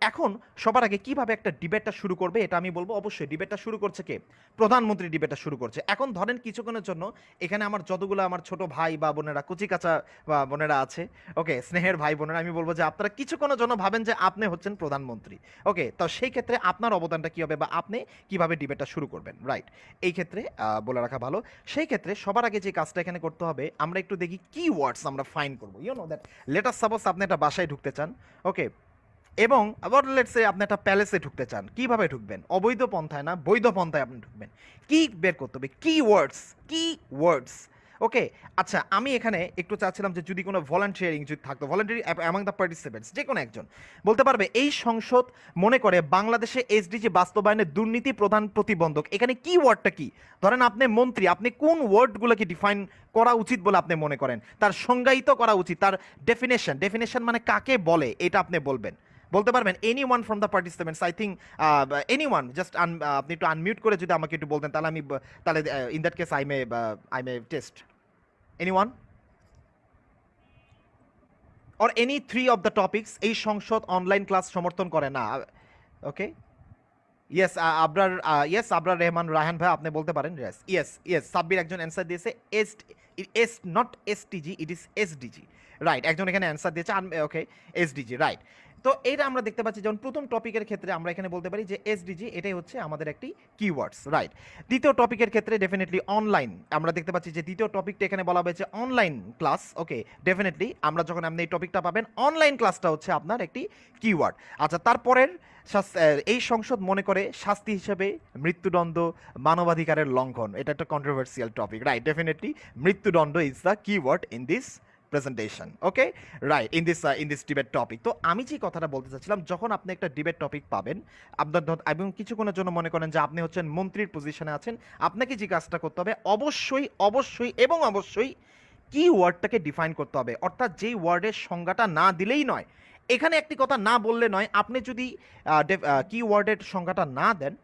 এখন সবার আগে কিভাবে একটা ডিবেটটা শুরু করবে এটা আমি বলবো। অবশ্যই ডিবেটটা শুরু করছে কে? প্রধানমন্ত্রী ডিবেটটা শুরু করছে। এখন ধরেন কিছুক্ষণের জন্য এখানে আমার যতগুলো আমার ছোট ভাই বা বোনেরা, কুচি কাঁচা বা বোনেরা আছে, ওকে, স্নেহের ভাই বোনেরা, আমি বলবো যে আপনারা কিছুক্ষণের জন্য ভাবেন যে আপনি হচ্ছেন প্রধানমন্ত্রী, ওকে, তো সেই ক্ষেত্রে আপনার অবদানটা কী হবে বা আপনি কিভাবে ডিবেটটা শুরু করবেন, রাইট? এই ক্ষেত্রে বলে রাখা ভালো। সেই ক্ষেত্রে সবার আগে যে কাজটা এখানে করতে হবে, আমরা একটু দেখি কি ওয়ার্ডস আমরা ফাইন করবো। You know that let us suppose আপনি একটা বাসায় ঢুকতে চান, ওকে, এবং আবার লেটস সে আপনি একটা প্যালেসে ঢুকতে চান। কিভাবে ঢুকবেন? অবৈধ পন্থায় না, বৈধ পন্থায় আপনি ঢুকবেন। কি বের করতে হবে? কি ওয়ার্ডস, কি ওয়ার্ডস, ওকে। আচ্ছা, আমি এখানে একটু চাচ্ছিলাম যে যদি কোনো ভলান্টিয়ারিং যদি থাকতো, ভলান্টিয়ারিং অ্যামাং দ্য পার্টিসিপেন্টস, যে কোনো একজন বলতে পারবে এই সংসদ মনে করে বাংলাদেশে এসডিজি বাস্তবায়নের দুর্নীতি প্রধান প্রতিবন্ধক, এখানে কি ওয়ার্ডটা কি? ধরেন আপনি মন্ত্রী, আপনি কোন ওয়ার্ডগুলোকে ডিফাইন করা উচিত বলে আপনি মনে করেন, তার সংজ্ঞায়িত করা উচিত, তার ডেফিনেশন, ডেফিনেশন মানে কাকে বলে এটা আপনি বলবেন, বলতে পারবেন? Any one from the participants, I think any one, just আপনি একটু আনমিউট করে যদি আমাকে একটু বলতেন তাহলে আমি তাহলে in that case I may test anyone or any three of the topics. এই সংসদ অনলাইন ক্লাস সমর্থন করে না, ওকে। ইয়েস আবরার, ইয়েস আবরার রহমান রায়হান ভাই, আপনি বলতে পারেন। ইয়েস ইয়েস ইয়েস, সাব্বির একজন অ্যান্সার দিয়েছে, S S not STG, it is SDG, right, একজন এখানে অ্যান্সার দিয়েছে, ওকে, এসডিজি, রাইট। তো এটা আমরা দেখতে পাচ্ছি যেমন প্রথম টপিকের ক্ষেত্রে আমরা এখানে বলতে পারি যে এসডিজি এটাই হচ্ছে আমাদের একটি কিওয়ার্ডস, রাইট। দ্বিতীয় টপিকের ক্ষেত্রে ডেফিনেটলি অনলাইন, আমরা দেখতে পাচ্ছি যে দ্বিতীয় টপিকটা এখানে বলা হয়েছে অনলাইন ক্লাস, ওকে, ডেফিনেটলি আমরা যখন আপনি এই টপিকটা পাবেন অনলাইন ক্লাসটা হচ্ছে আপনার একটি কিওয়ার্ড। আচ্ছা, তারপরের এই সংসদ মনে করে শাস্তি হিসেবে মৃত্যুদণ্ড মানবাধিকারের লঙ্ঘন, এটা একটা কন্ট্রোভার্সিয়াল টপিক, রাইট, ডেফিনেটলি মৃত্যুদণ্ড is the keyword in this presentation, okay, right, in this debate topic. তো আমি যে কথাটা বলতে চাচ্ছিলাম, যখন আপনি একটা ডিবেট টপিক পাবেন আপনার এবং কিছুক্ষণের জন্য মনে করেন যে আপনি হচ্ছেন মন্ত্রীর পজিশনে আছেন, আপনাকে যে কাজটা করতে হবে অবশ্যই অবশ্যই এবং অবশ্যই কি ওয়ার্ডটাকে ডিফাইন করতে হবে, অর্থাৎ যেই ওয়ার্ডের সংজ্ঞাটা না দিলেই নয়। এখানে একটি কথা না বললে নয়, আপনি যদি কি ওয়ার্ডের সংজ্ঞাটা না দেন,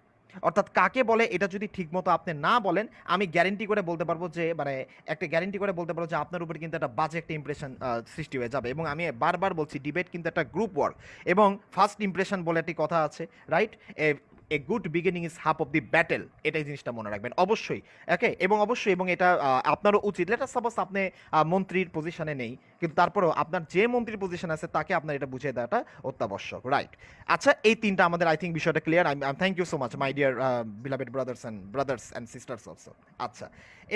অর্থাৎ কাকে বলে এটা যদি ঠিকমতো আপনি না বলেন, আমি গ্যারেন্টি করে বলতে পারবো যে মানে একটা গ্যারেন্টি করে বলতে পারবো যে আপনার উপরে কিন্তু একটা বাজে একটা ইমপ্রেশন সৃষ্টি হয়ে যাবে। এবং আমি বারবার বলছি ডিবেট কিন্তু একটা গ্রুপ ওয়ার্ক, এবং ফার্স্ট ইমপ্রেশন বলে একটি কথা আছে, right? A good beginning is half of the battle, এটাই জিনিসটা মনে রাখবেন অবশ্যই, ওকে। এবং অবশ্যই, এবং এটা আপনারও উচিত, লেটার সাপোজ আপনি মন্ত্রীর পজিশনে নেই, কিন্তু তারপরেও আপনার যে মন্ত্রীর পজিশন আছে তাকে আপনার এটা বুঝিয়ে দেওয়াটা অত্যাবশ্যক, রাইট? আচ্ছা, এই তিনটা আমাদের আই থিঙ্ক বিষয়টা clear. Thank you so much my dear beloved brothers and sisters also. আচ্ছা,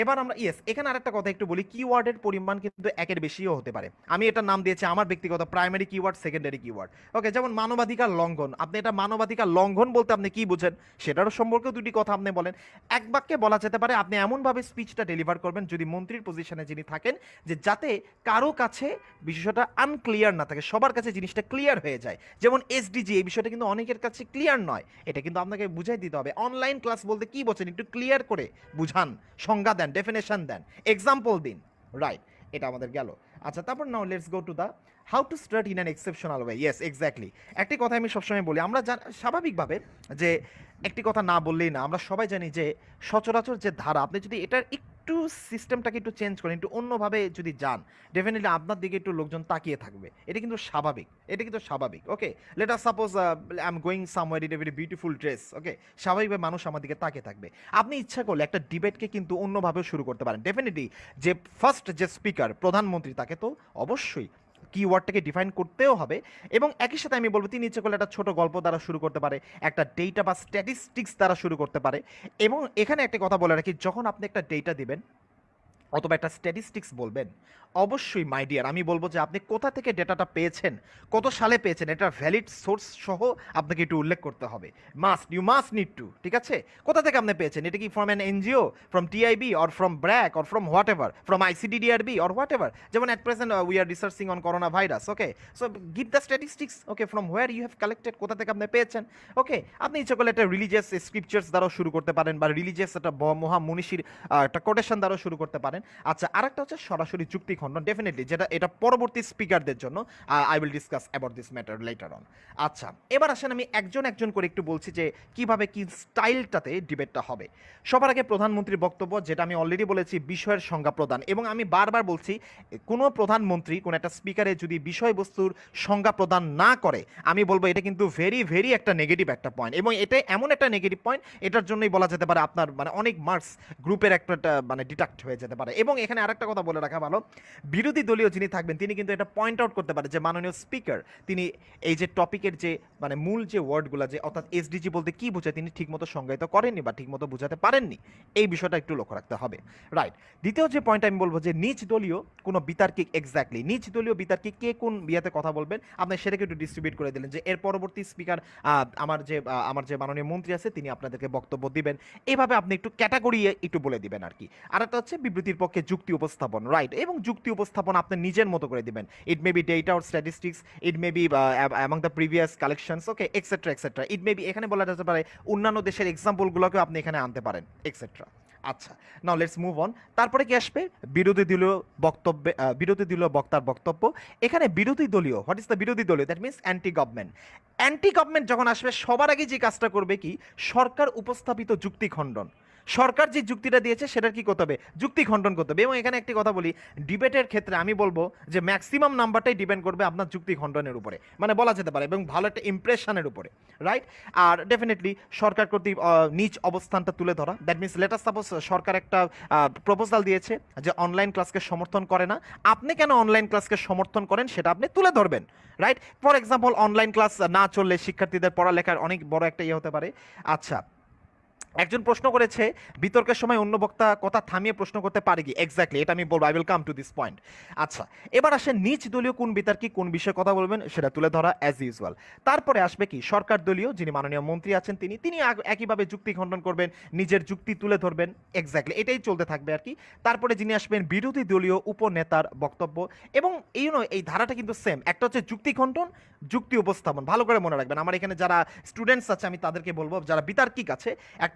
এবার আমরা ইয়েস এখানে আরেকটা কথা একটু বলি, কিওয়ার্ডের পরিমাণ কিন্তু একের বেশিও হতে পারে। আমি এটা নাম দিয়েছি আমার ব্যক্তিগত প্রাইমারি কিওয়ার্ড, সেকেন্ডারি কিওয়ার্ড, ওকে। যেমন মানবাধিকার লঙ্ঘন, আপনি এটা মানবাধিকার লঙ্ঘন বলতে আপনি কি বুঝেন সেটারও সম্পর্কে দুটি কথা আপনি বলেন। এক বাক্যে বলা যেতে পারে আপনি এমনভাবে স্পিচটা ডেলিভার করবেন যদি মন্ত্রীর পজিশনে যিনি থাকেন, যে যাতে কারো কাছে বিষয়টা আনক্লিয়ার না থাকে, সবার কাছে জিনিসটা ক্লিয়ার হয়ে যায়। যেমন এসডিজি, এই বিষয়টা কিন্তু অনেকের কাছে ক্লিয়ার নয়, এটা কিন্তু আপনাকে বুঝাই দিতে হবে। অনলাইন ক্লাস বলতে কি বোঝেন একটু ক্লিয়ার করে বুঝান, সংজ্ঞা দেন, ডেফিনেশন দেন, এক্সাম্পল দিন, রাইট? এটা আমাদের গেল। আচ্ছা, তারপর now let's go to the how to start in an exceptional way. Yes, exactly, একটি কথা আমি সবসময় বলি, আমরা স্বাভাবিকভাবে যে একটি কথা না বললেই না, আমরা সবাই জানি যে সচরাচর যে ধারা, আপনি যদি এটার একটু সিস্টেমটাকে একটু চেঞ্জ করেন, একটু অন্যভাবে যদি যান, ডেফিনেটলি আপনার দিকে একটু লোকজন তাকিয়ে থাকবে, এটা কিন্তু স্বাভাবিক, এটা কিন্তু স্বাভাবিক, okay. Let us suppose I am going somewhere in a very beautiful dress, okay, স্বাভাবিকভাবে মানুষ আমার দিকে তাকিয়ে থাকবে। আপনি ইচ্ছা করলে একটা ডিবেটকে কিন্তু অন্যভাবেও শুরু করতে পারেন, ডেফিনেটলি যে ফার্স্ট যে স্পিকার প্রধানমন্ত্রী তাকে তো অবশ্যই কিওয়ার্ডটাকে ডিফাইন করতেও হবে। এবং একই সাথে আমি বলবো তিনি ইচ্ছে করলে একটা ছোট গল্প দ্বারা শুরু করতে পারে, একটা ডেটা বা স্ট্যাটিস্টিক্স দ্বারা শুরু করতে পারে। এবং এখানে একটা কথা বলে রাখি, যখন আপনি একটা ডেটা দিবেন, অথবা একটা স্ট্যাটিস্টিক্স বলবেন, অবশ্যই মাই ডিয়ার আমি বলবো যে আপনি কোথা থেকে ডেটাটা পেয়েছেন, কত সালে পেয়েছেন, এটা ভ্যালিড সোর্স সহ আপনাকে একটু উল্লেখ করতে হবে। ইউ মাস্ট নিড টু, ঠিক আছে? কোথা থেকে আপনি পেয়েছেন? এটা কি from an NGO, from TIB, or from BRAC, or from whatever, from ICDDRB, or whatever? যেমন at present we are researching on corona virus, okay? So give the statistics, okay, from where you have collected, কোথা থেকে আপনি পেয়েছেন, ওকে? আপনি ইচ্ছে করলে একটা রিলিজিয়াস স্ক্রিপচার্স দ্বারাও শুরু করতে পারেন, বা রিলিজিয়াস একটা মহা মনীষীর একটা কোটেশন দ্বারাও শুরু করতে পারেন। আচ্ছা, আরেকটা হচ্ছে সরাসরি যুক্তি খণ্ডন, ডেফিনেটলি, যেটা এটা পরবর্তী স্পিকারদের জন্য I will discuss about this matter letter on. আচ্ছা, এবার আসেন আমি একজন একজন করে একটু বলছি যে কিভাবে কি স্টাইলটাতে ডিবেটটা হবে। সবার আগে প্রধানমন্ত্রীর বক্তব্য, যেটা আমি অলরেডি বলেছি বিষয়ের সংজ্ঞা প্রদান, এবং আমি বারবার বলছি কোনো প্রধানমন্ত্রী কোনো একটা স্পিকারে যদি বিষয়বস্তুর সংজ্ঞা প্রদান না করে, আমি বলবো এটা কিন্তু ভেরি ভেরি একটা নেগেটিভ একটা পয়েন্ট, এবং এটা এমন একটা নেগেটিভ পয়েন্ট, এটার জন্যই বলা যেতে পারে আপনার মানে অনেক মার্কস গ্রুপের একটা মানে ডিটাক্ট হয়ে যেতে পারে। এবং এখানে আরেকটা কথা বলে রাখা ভালো, বিরোধী দলীয় যিনি থাকবেন তিনি কিন্তু এটা পয়েন্ট আউট করতে পারে যে মাননীয় স্পিকার তিনি এই যে টপিকের যে মানে মূল যে ওয়ার্ডগুলো, যে অর্থাৎ এসডিজি বলতে কি বোঝায়, তিনি ঠিকমতো সংজ্ঞায়িত করেননি বা ঠিকমতো বোঝাতে পারেননি। এই বিষয়টা একটু লক্ষ্য রাখতে হবে, রাইট? দ্বিতীয় যে পয়েন্ট আমি বলবো যে নিজ দলীয় কোনো বিতার্কিক, এক্স্যাক্টলি নিজ দলীয় বিতার্কিক কে কোন বিয়াতে কথা বলবেন, আপনি সেটাকে একটু ডিস্ট্রিবিউট করে দিলেন যে এর পরবর্তী স্পিকার আমার যে মাননীয় মন্ত্রী আছে তিনি আপনাদেরকে বক্তব্য দিবেন। এভাবে আপনি একটু ক্যাটাগরি একটু বলে দিবেন আর কি। আর একটা হচ্ছে বিবৃতির পক্ষে যুক্তি উপস্থাপন, রাইট? এবং যুক্তি উপস্থাপন আপনি নিজের মতো করে দিবেন। It may be data or statistics, it may be among the previous collections, okay, etcetera etcetera. It may be, এখানে বলা যেতে পারে অন্যান্য দেশের এক্সাম্পলগুলোকেও আপনি এখানে আনতে পারেন, এক্সেট্রা। আচ্ছা, নাও লেটস মুভ অন। তারপরে কি আসবে? বিরোধী দলীয় বক্তব্যে বিরোধী দলীয় বক্তার বক্তব্য। এখানে বিরোধী দলীয়, হোয়াট ইজ দ্য বিরোধী দলীয়? That means anti government. Anti government যখন আসবে, সবার আগে যে কাজটা করবে কি, সরকার উপস্থাপিত যুক্তি খণ্ডন। সরকার যে যুক্তিটা দিয়েছে সেটার কি করতে হবে? যুক্তি খণ্ডন করতে হবে। এবং এখানে একটি কথা বলি, ডিবেটের ক্ষেত্রে আমি বলবো যে ম্যাক্সিমাম নাম্বারটাই ডিপেন্ড করবে আপনার যুক্তি খণ্ডনের উপরে, মানে বলা যেতে পারে, এবং ভালো একটা ইমপ্রেশনের উপরে, রাইট? আর ডেফিনেটলি সরকার কর্তৃক নিজ অবস্থানটা তুলে ধরা। দ্যাট মিনস লেটার সাপোজ সরকার একটা প্রপোজাল দিয়েছে যে অনলাইন ক্লাসকে সমর্থন করে না, আপনি কেন অনলাইন ক্লাসকে সমর্থন করেন সেটা আপনি তুলে ধরবেন, right? For example, online class না চললে শিক্ষার্থীদের পড়ালেখার অনেক বড় একটা ইয়ে হতে পারে। আচ্ছা, একজন প্রশ্ন করেছে বিতর্কের সময় অন্য বক্তা কথা থামিয়ে প্রশ্ন করতে পারে কি? এক্স্যাক্টলি, এটা আমি বলবো, I will come to this point. আচ্ছা, এবার আসে নিজ দলীয় কোন বিতর্কী কোন বিষয়ে কথা বলবেন সেটা তুলে ধরা অ্যাজ ইউজুয়াল। তারপরে আসবে কি? সরকার দলীয় যিনি মাননীয় মন্ত্রী আছেন তিনি তিনি একইভাবে যুক্তি খণ্ডন করবেন, নিজের যুক্তি তুলে ধরবেন, এক্স্যাক্টলি এটাই চলতে থাকবে আর কি। তারপরে যিনি আসবেন বিরোধী দলীয় উপনেতার বক্তব্য, এবং এই ধারাটা কিন্তু সেম, একটা হচ্ছে যুক্তি খণ্ডন, যুক্তি উপস্থাপন। ভালো করে মনে রাখবেন, আমার এখানে যারা স্টুডেন্টস আছে আমি তাদেরকে বলবো, যারা বিতার্কিক আছে,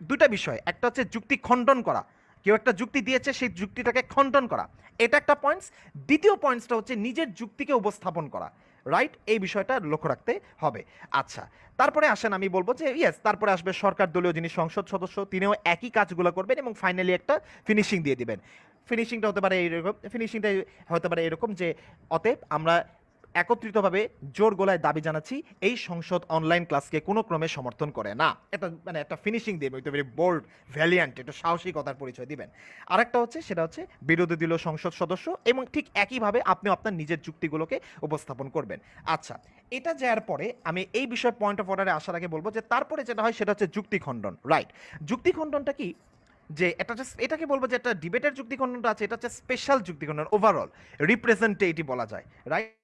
দুইটা বিষয়, একটা হচ্ছে যুক্তি খণ্ডন করা, কেউ একটা যুক্তি দিয়েছে সেই যুক্তিটাকে খণ্ডন করা, এটা একটা পয়েন্টস। দ্বিতীয় পয়েন্টসটা হচ্ছে নিজের যুক্তিকে উপস্থাপন করা, রাইট? এই বিষয়টা লক্ষ্য রাখতে হবে। আচ্ছা, তারপরে আসেন আমি বলবো যে ইয়েস, তারপরে আসবে সরকার দলীয় যিনি সংসদ সদস্য, তিনিও একই কাজগুলো করবেন, এবং ফাইনালি একটা ফিনিশিং দিয়ে দিবেন। ফিনিশিংটা হতে পারে এইরকম, ফিনিশিংটা হতে পারে এরকম যে অতএব আমরা একত্রিতভাবে জোর গলায় দাবি জানাচ্ছি এই সংসদ অনলাইন ক্লাসকে কোনো ক্রমে সমর্থন করে না। এটা মানে একটা ফিনিশিং দেবে, হয়তো ভেরি বোল্ড, ভ্যালিয়ান্ট, এটা সাহসিকতার পরিচয় দিবেন। আরেকটা হচ্ছে সেটা হচ্ছে বিরোধী দলীয় সংসদ সদস্য, এবং ঠিক একইভাবে আপনি আপনার নিজের যুক্তিগুলোকে উপস্থাপন করবেন। আচ্ছা, এটা যাওয়ার পরে আমি এই বিষয়ে পয়েন্ট অফ অর্ডারে আসার আগে বলবো যে তারপরে যেটা হয় সেটা হচ্ছে যুক্তি খণ্ডন, রাইট? যুক্তি খণ্ডনটা কি? যে এটা জাস্ট এটাকে বলবো যে একটা ডিবেটের যুক্তি খণ্ডনটা আছে, এটা হচ্ছে স্পেশাল যুক্তি খণ্ডন, ওভারঅল রিপ্রেজেন্টেটিভ বলা যায়, রাইট?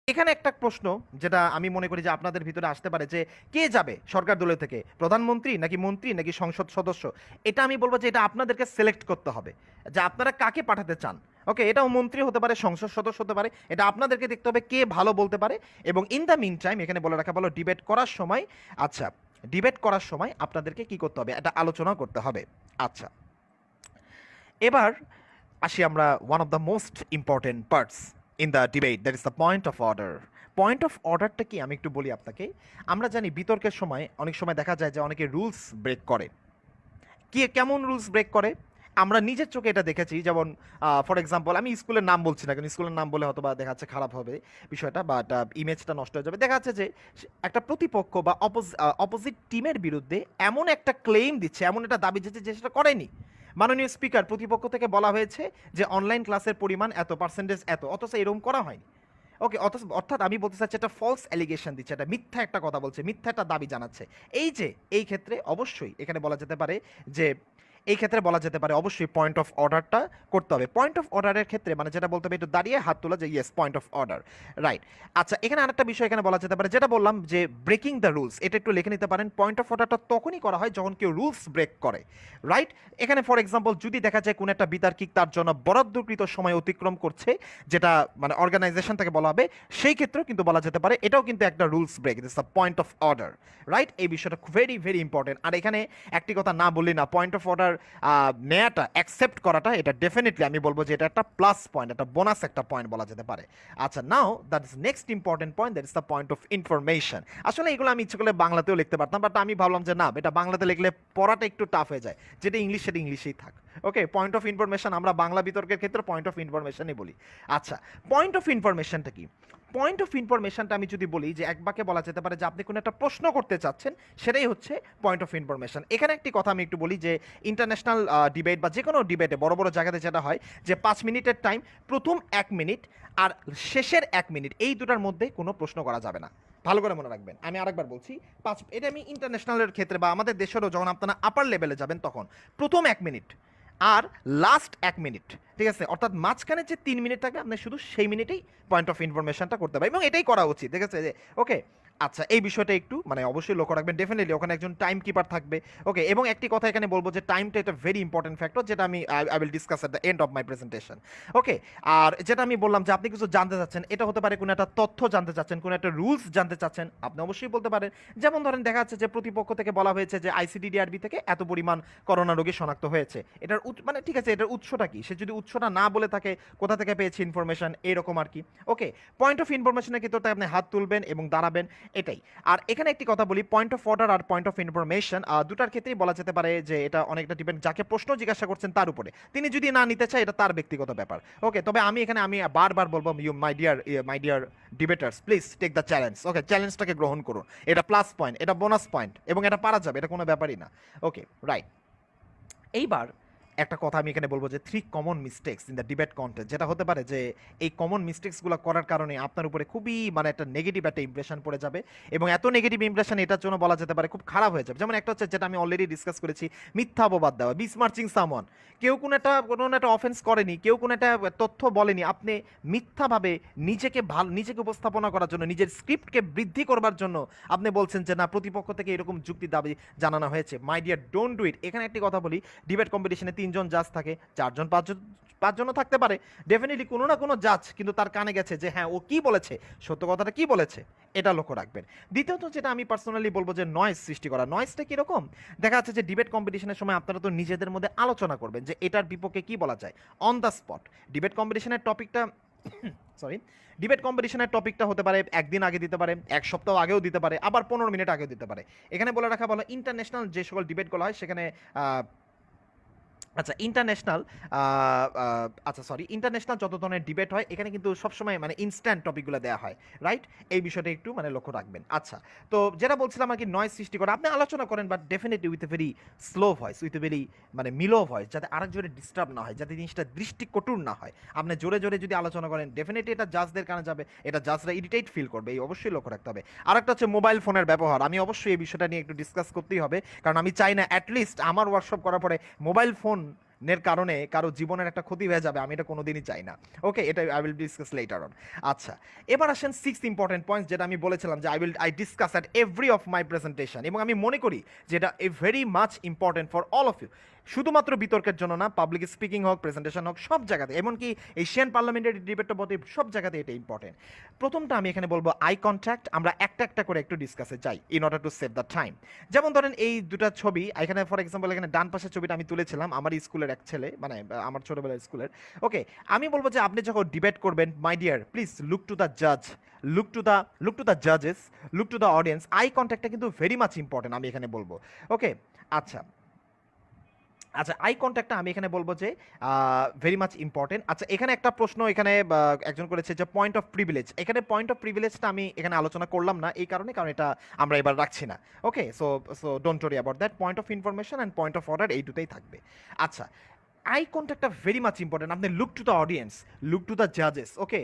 এখানে একটা প্রশ্ন যেটা আমি মনে করি যে আপনাদের ভিতরে আসতে পারে যে কে যাবে সরকার দলীয় থেকে, প্রধানমন্ত্রী নাকি মন্ত্রী নাকি সংসদ সদস্য? এটা আমি বলবো যে এটা আপনাদেরকে সিলেক্ট করতে হবে যে আপনারা কাকে পাঠাতে চান। ওকে, এটাও মন্ত্রী হতে পারে, সংসদ সদস্য হতে পারে, এটা আপনাদেরকে দেখতে হবে কে ভালো বলতে পারে। এবং ইন দ্য মিন টাইম এখানে বলে রাখা ভালো, ডিবেট করার সময়, আচ্ছা, ডিবেট করার সময় আপনাদেরকে কি করতে হবে? এটা আলোচনা করতে হবে। আচ্ছা, এবার আসি আমরা one of the most important parts in the debate, that is the point of order. Point of অর্ডারটা কি আমি একটু বলি আপনাকে। আমরা জানি বিতর্কের সময় অনেক সময় দেখা যায় যে অনেকে রুলস ব্রেক করে। কি কেমন রুলস ব্রেক করে? আমরা নিজের চোখে এটা দেখেছি, যেমন ফর এক্সাম্পল, আমি স্কুলের নাম বলছি না, কারণ স্কুলের নাম বলে হয়তো বা দেখা যাচ্ছে খারাপ হবে বিষয়টা, বা ইমেজটা নষ্ট হয়ে যাবে। দেখা যাচ্ছে যে একটা প্রতিপক্ষ বা অপোজিট টিমের বিরুদ্ধে এমন একটা ক্লেম দিচ্ছে, এমন একটা দাবি দিচ্ছে যে সেটা করেনি। মাননীয় স্পিকার, প্রতিপক্ষ থেকে বলা হয়েছে যে অনলাইন ক্লাসের পরিমাণ এত, পার্সেন্টেজ এত, অথচ এরকম করা হয়নি। ওকে, অর্থাৎ আমি বলতে চাচ্ছি একটা ফলস অ্যালিগেশন দিচ্ছে, এটা মিথ্যা একটা কথা বলছে, মিথ্যা একটা দাবি জানাচ্ছে। এই ক্ষেত্রে অবশ্যই এখানে বলা যেতে পারে যে এই ক্ষেত্রে বলা যেতে পারে অবশ্যই পয়েন্ট অফ অর্ডারটা করতে হবে। পয়েন্ট অফ অর্ডারের ক্ষেত্রে মানে যেটা বলতে হবে একটু দাঁড়িয়ে হাত তোলা যে yes point of order, right. আচ্ছা, এখানে আরেকটা বিষয় এখানে বলা যেতে পারে, যেটা বললাম যে ব্রেকিং দ্য রুলস, এটা একটু লিখে নিতে পারেন। পয়েন্ট অফ অর্ডারটা তখনই করা হয় যখন কেউ রুলস ব্রেক করে, রাইট। এখানে ফর এক্সাম্পল যদি দেখা যায় কোনো একটা বিতার্কিক তার জন্য বরাদ্দকৃত সময় অতিক্রম করছে, যেটা মানে অর্গানাইজেশন থেকে বলা হবে, সেই ক্ষেত্রেও কিন্তু বলা যেতে পারে এটাও কিন্তু একটা rules break, it is a point of order, right. এই বিষয়টা ভেরি ভেরি ইম্পর্টেন্ট। আর এখানে একটি কথা না বললি না, পয়েন্ট অফ অর্ডার নেয়াটা, অ্যাকসেপ্ট করাটা, এটা ডেফিনেটলি আমি বলবো যে এটা একটা প্লাস পয়েন্ট, একটা বোনাস একটা পয়েন্ট বলা যেতে পারে। আচ্ছা, now that is next important point, that is the point of information. আসলে এগুলো আমি ইচ্ছে করলে বাংলাতেও লিখতে পারতাম, বাট আমি ভাবলাম যে না, এটা বাংলাতে লিখলে পড়াটা একটু টাফ হয়ে যায়, যেটা ইংলিশ সেটা ইংলিশেই থাক। ওকে, পয়েন্ট অফ ইনফরমেশন আমরা বাংলা বিতর্কের ক্ষেত্রে পয়েন্ট অফ ইনফরমেশনই বলি। আচ্ছা, পয়েন্ট অফ ইনফরমেশনটা কি? পয়েন্ট অফ ইনফরমেশনটা আমি যদি বলি যে এক বাক্যে বলা যেতে পারে যে আপনি কোনো একটা প্রশ্ন করতে চাচ্ছেন, সেটাই হচ্ছে পয়েন্ট অফ ইনফরমেশন। এখানে একটি কথা আমি একটু বলি যে ইন্টারন্যাশনাল ডিবেট বা যে কোনো ডিবেটে বড় বড় জায়গাতে যেটা হয় যে 5 মিনিটের টাইম, প্রথম 1 মিনিট আর শেষের 1 মিনিট, এই দুটার মধ্যে কোনো প্রশ্ন করা যাবে না। ভালো করে মনে রাখবেন, আমি আরেকবার বলছি, এটা আমি ইন্টারন্যাশনালের ক্ষেত্রে বা আমাদের দেশেরও যখন আপনারা আপার লেভেলে যাবেন তখন প্রথম 1 মিনিট আর লাস্ট 1 মিনিট, ঠিক আছে, অর্থাৎ মাঝখানে যে 3 মিনিট থাকবে আপনি শুধু সেই মিনিটেই পয়েন্ট অফ ইনফরমেশনটা করতে পারবেন, এবং এটাই করা উচিত, ঠিক আছে যে ওকে। আচ্ছা, এই বিষয়টা একটু মানে অবশ্যই লক্ষ্য রাখবেন, ডেফিনেটলি ওখানে একজন টাইম কিপার থাকবে। ওকে, এবং একটি কথা এখানে বলবো যে টাইমটা এটা ভেরি ইম্পর্টেন্ট ফ্যাক্টর, যেটা আমি I will discuss at the end of my presentation. Okay, আর যেটা আমি বললাম যে আপনি কিছু জানতে চাচ্ছেন, এটা হতে পারে কোনো একটা তথ্য জানতে চাচ্ছেন, কোনো একটা রুলস জানতে চাচ্ছেন, আপনি অবশ্যই বলতে পারেন। যেমন ধরেন দেখা যাচ্ছে যে প্রতিপক্ষ থেকে বলা হয়েছে যে আইসিডিডিআরবি থেকে এত পরিমাণ করোনা রোগী শনাক্ত হয়েছে, এটার মানে ঠিক আছে, এটার উৎসটা কি, সে যদি উৎসটা না বলে থাকে কোথা থেকে পেয়েছে ইনফরমেশন, এরকম আর কি। ওকে, পয়েন্ট অফ ইনফরমেশনের ক্ষেত্রে আপনি হাত তুলবেন এবং দাঁড়াবেন, এটাই। আর এখানে একটি কথা বলি, পয়েন্ট অফ অর্ডার আর পয়েন্ট অফ ইনফরমেশন দুটার ক্ষেত্রেই বলা যেতে পারে যে এটা অনেকটা ডিপেন্ড, যাকে প্রশ্ন জিজ্ঞাসা করছেন তার উপরে, তিনি যদি না নিতে চায় এটা তার ব্যক্তিগত ব্যাপার। ওকে, তবে আমি বারবার বলবো, you my dear debaters, please take the challenge. Okay, চ্যালেঞ্জটাকে গ্রহণ করুন, এটা প্লাস পয়েন্ট, এটা বোনাস পয়েন্ট, এবং এটা পারা যাবে, এটা কোনো ব্যাপারই না। Okay, right. এইবার একটা কথা আমি এখানে বলবো যে 3 common mistakes in the debate contest, যেটা হতে পারে যে এই কমন মিস্টেক্সগুলো করার কারণে আপনার উপরে খুবই মানে একটা নেগেটিভ একটা ইমপ্রেশন পড়ে যাবে, এবং এত নেগেটিভ ইমপ্রেশন এটার জন্য বলা যেতে পারে খুব খারাপ হয়ে যাবে। যেমন একটা হচ্ছে, যেটা আমি অলরেডি ডিসকাস করেছি, মিথ্যা অপবাদ দেওয়া, বিসমার্চিং সামওয়ান। কেউ কোনো একটা অফেন্স করেনি, কেউ কোনো একটা তথ্য বলেনি, আপনি মিথ্যাভাবে নিজেকে উপস্থাপনা করার জন্য, নিজের স্ক্রিপ্টকে বৃদ্ধি করবার জন্য আপনি বলছেন যে না, প্রতিপক্ষ থেকে এরকম যুক্তি দাবি জানানো হয়েছে। My dear, don't do it. এখানে একটি কথা বলি, ডিবেট কম্পিটিশনে 3জন জাজ থাকে, 4জন 5জনও থাকতে পারে, ডেফিনেটলি কোনো না কোনো জাজ কিন্তু তার কানে গেছে যে হ্যাঁ ও কি বলেছে, সত্য কথাটা কি বলেছে, এটা লক্ষ্য রাখবেন। দ্বিতীয়ত যেটা আমি পার্সোনালি বলবো যে নয়েজ সৃষ্টি করা। নয়েজটা কীরকম? দেখা যাচ্ছে যে ডিবেট কম্পিটিশনের সময় আপনারা তো নিজেদের মধ্যে আলোচনা করবেন যে এটার বিপক্ষে কি বলা যায় অন দ্য স্পট। ডিবেট কম্পিটিশনের টপিকটা সরি ডিবেট কম্পিটিশনের টপিকটা হতে পারে একদিন আগে দিতে পারে, এক সপ্তাহ আগেও দিতে পারে, আবার 15 মিনিট আগেও দিতে পারে। এখানে বলে রাখা ভালো, ইন্টারন্যাশনাল যে সকল ডিবেটগুলো হয় সেখানে ইন্টারন্যাশনাল যত ধরনের ডিবেট হয় এখানে কিন্তু সবসময় মানে ইনস্ট্যান্ট টপিকগুলো দেওয়া হয়, রাইট। এই বিষয়টা একটু মানে লক্ষ্য রাখবেন। আচ্ছা, তো যেটা বলছিলাম আর কি, নয়েজ সৃষ্টি করা, আপনি আলোচনা করেন but definitely with a very slow voice, with a very মানে মিলো ভয়েস, যাতে আরেকজনের ডিস্টার্ব না হয়, যাতে জিনিসটা দৃষ্টিকটুর না হয়। আপনি জোরে জোরে যদি আলোচনা করেন ডেফিনেটলি এটা জাজদের কানে যাবে, এটা জাজরা ইরিটেট ফিল করবে, এই অবশ্যই লক্ষ্য রাখতে হবে। আরেকটা হচ্ছে মোবাইল ফোনের ব্যবহার। আমি অবশ্যই এই বিষয়টা নিয়ে একটু ডিসকাস করতেই হবে, কারণ আমি চাই না অ্যাটলিস্ট আমার ওয়ার্কশপ করার পরে মোবাইল ফোন নের কারণে কারো জীবনের একটা ক্ষতি হয়ে যাবে, আমি এটা কোনোদিনই চাই না। ওকে, এটা I will discuss letter on. আচ্ছা, এবার আসেন 6 ইম্পর্টেন্ট পয়েন্টস, যেটা আমি বলেছিলাম যে I discuss at every of my presentation, এবং আমি মনে করি যে এটা very much important for all of you. শুধুমাত্র বিতর্কের জন্য না, পাবলিক স্পিকিং হোক, প্রেজেন্টেশন হোক, সব জায়গাতে, এমনকি এশিয়ান পার্লামেন্টারি ডিবেটটা বলতে সব জায়গাতে এটা ইম্পর্টেন্ট। প্রথমটা আমি এখানে বলবো আই কন্ট্যাক্ট। আমরা একটা একটা করে একটু ডিসকাসে যাই in order to save the time. যেমন ধরেন এই দুটা ছবি এখানে, ফর এক্সাম্পল এখানে ডান পাশের ছবিটা আমি তুলেছিলাম আমার স্কুলের এক ছেলে, মানে আমার ছোটবেলার স্কুলের। ওকে, আমি বলবো যে আপনি যখন ডিবেট করবেন, my dear please look to the জাজ, look to the জাজেস, look to the audience. I কন্ট্যাক্টটা কিন্তু ভেরি মাচ ইম্পর্টেন্ট আমি এখানে বলবো। ওকে, আচ্ছা, আই কন্ট্যাক্টটা আমি এখানে বলবো যে ভেরি মাচ ইম্পর্টেন্ট। আচ্ছা, এখানে একটা প্রশ্ন এখানে একজন করেছে যে পয়েন্ট অফ প্রিভিলেজ। এখানে পয়েন্ট অফ প্রিভিলেজটা আমি এখানে আলোচনা করলাম না এই কারণে, কারণ এটা আমরা এবার রাখছি না। Okay, so don't worry about that. Point of information and point of order এই দুটোই থাকবে। আচ্ছা, আই কন্ট্যাক্টটা ভেরি মাচ ইম্পর্টেন্ট। আপনি look to the audience, look to the জাজেস। ওকে,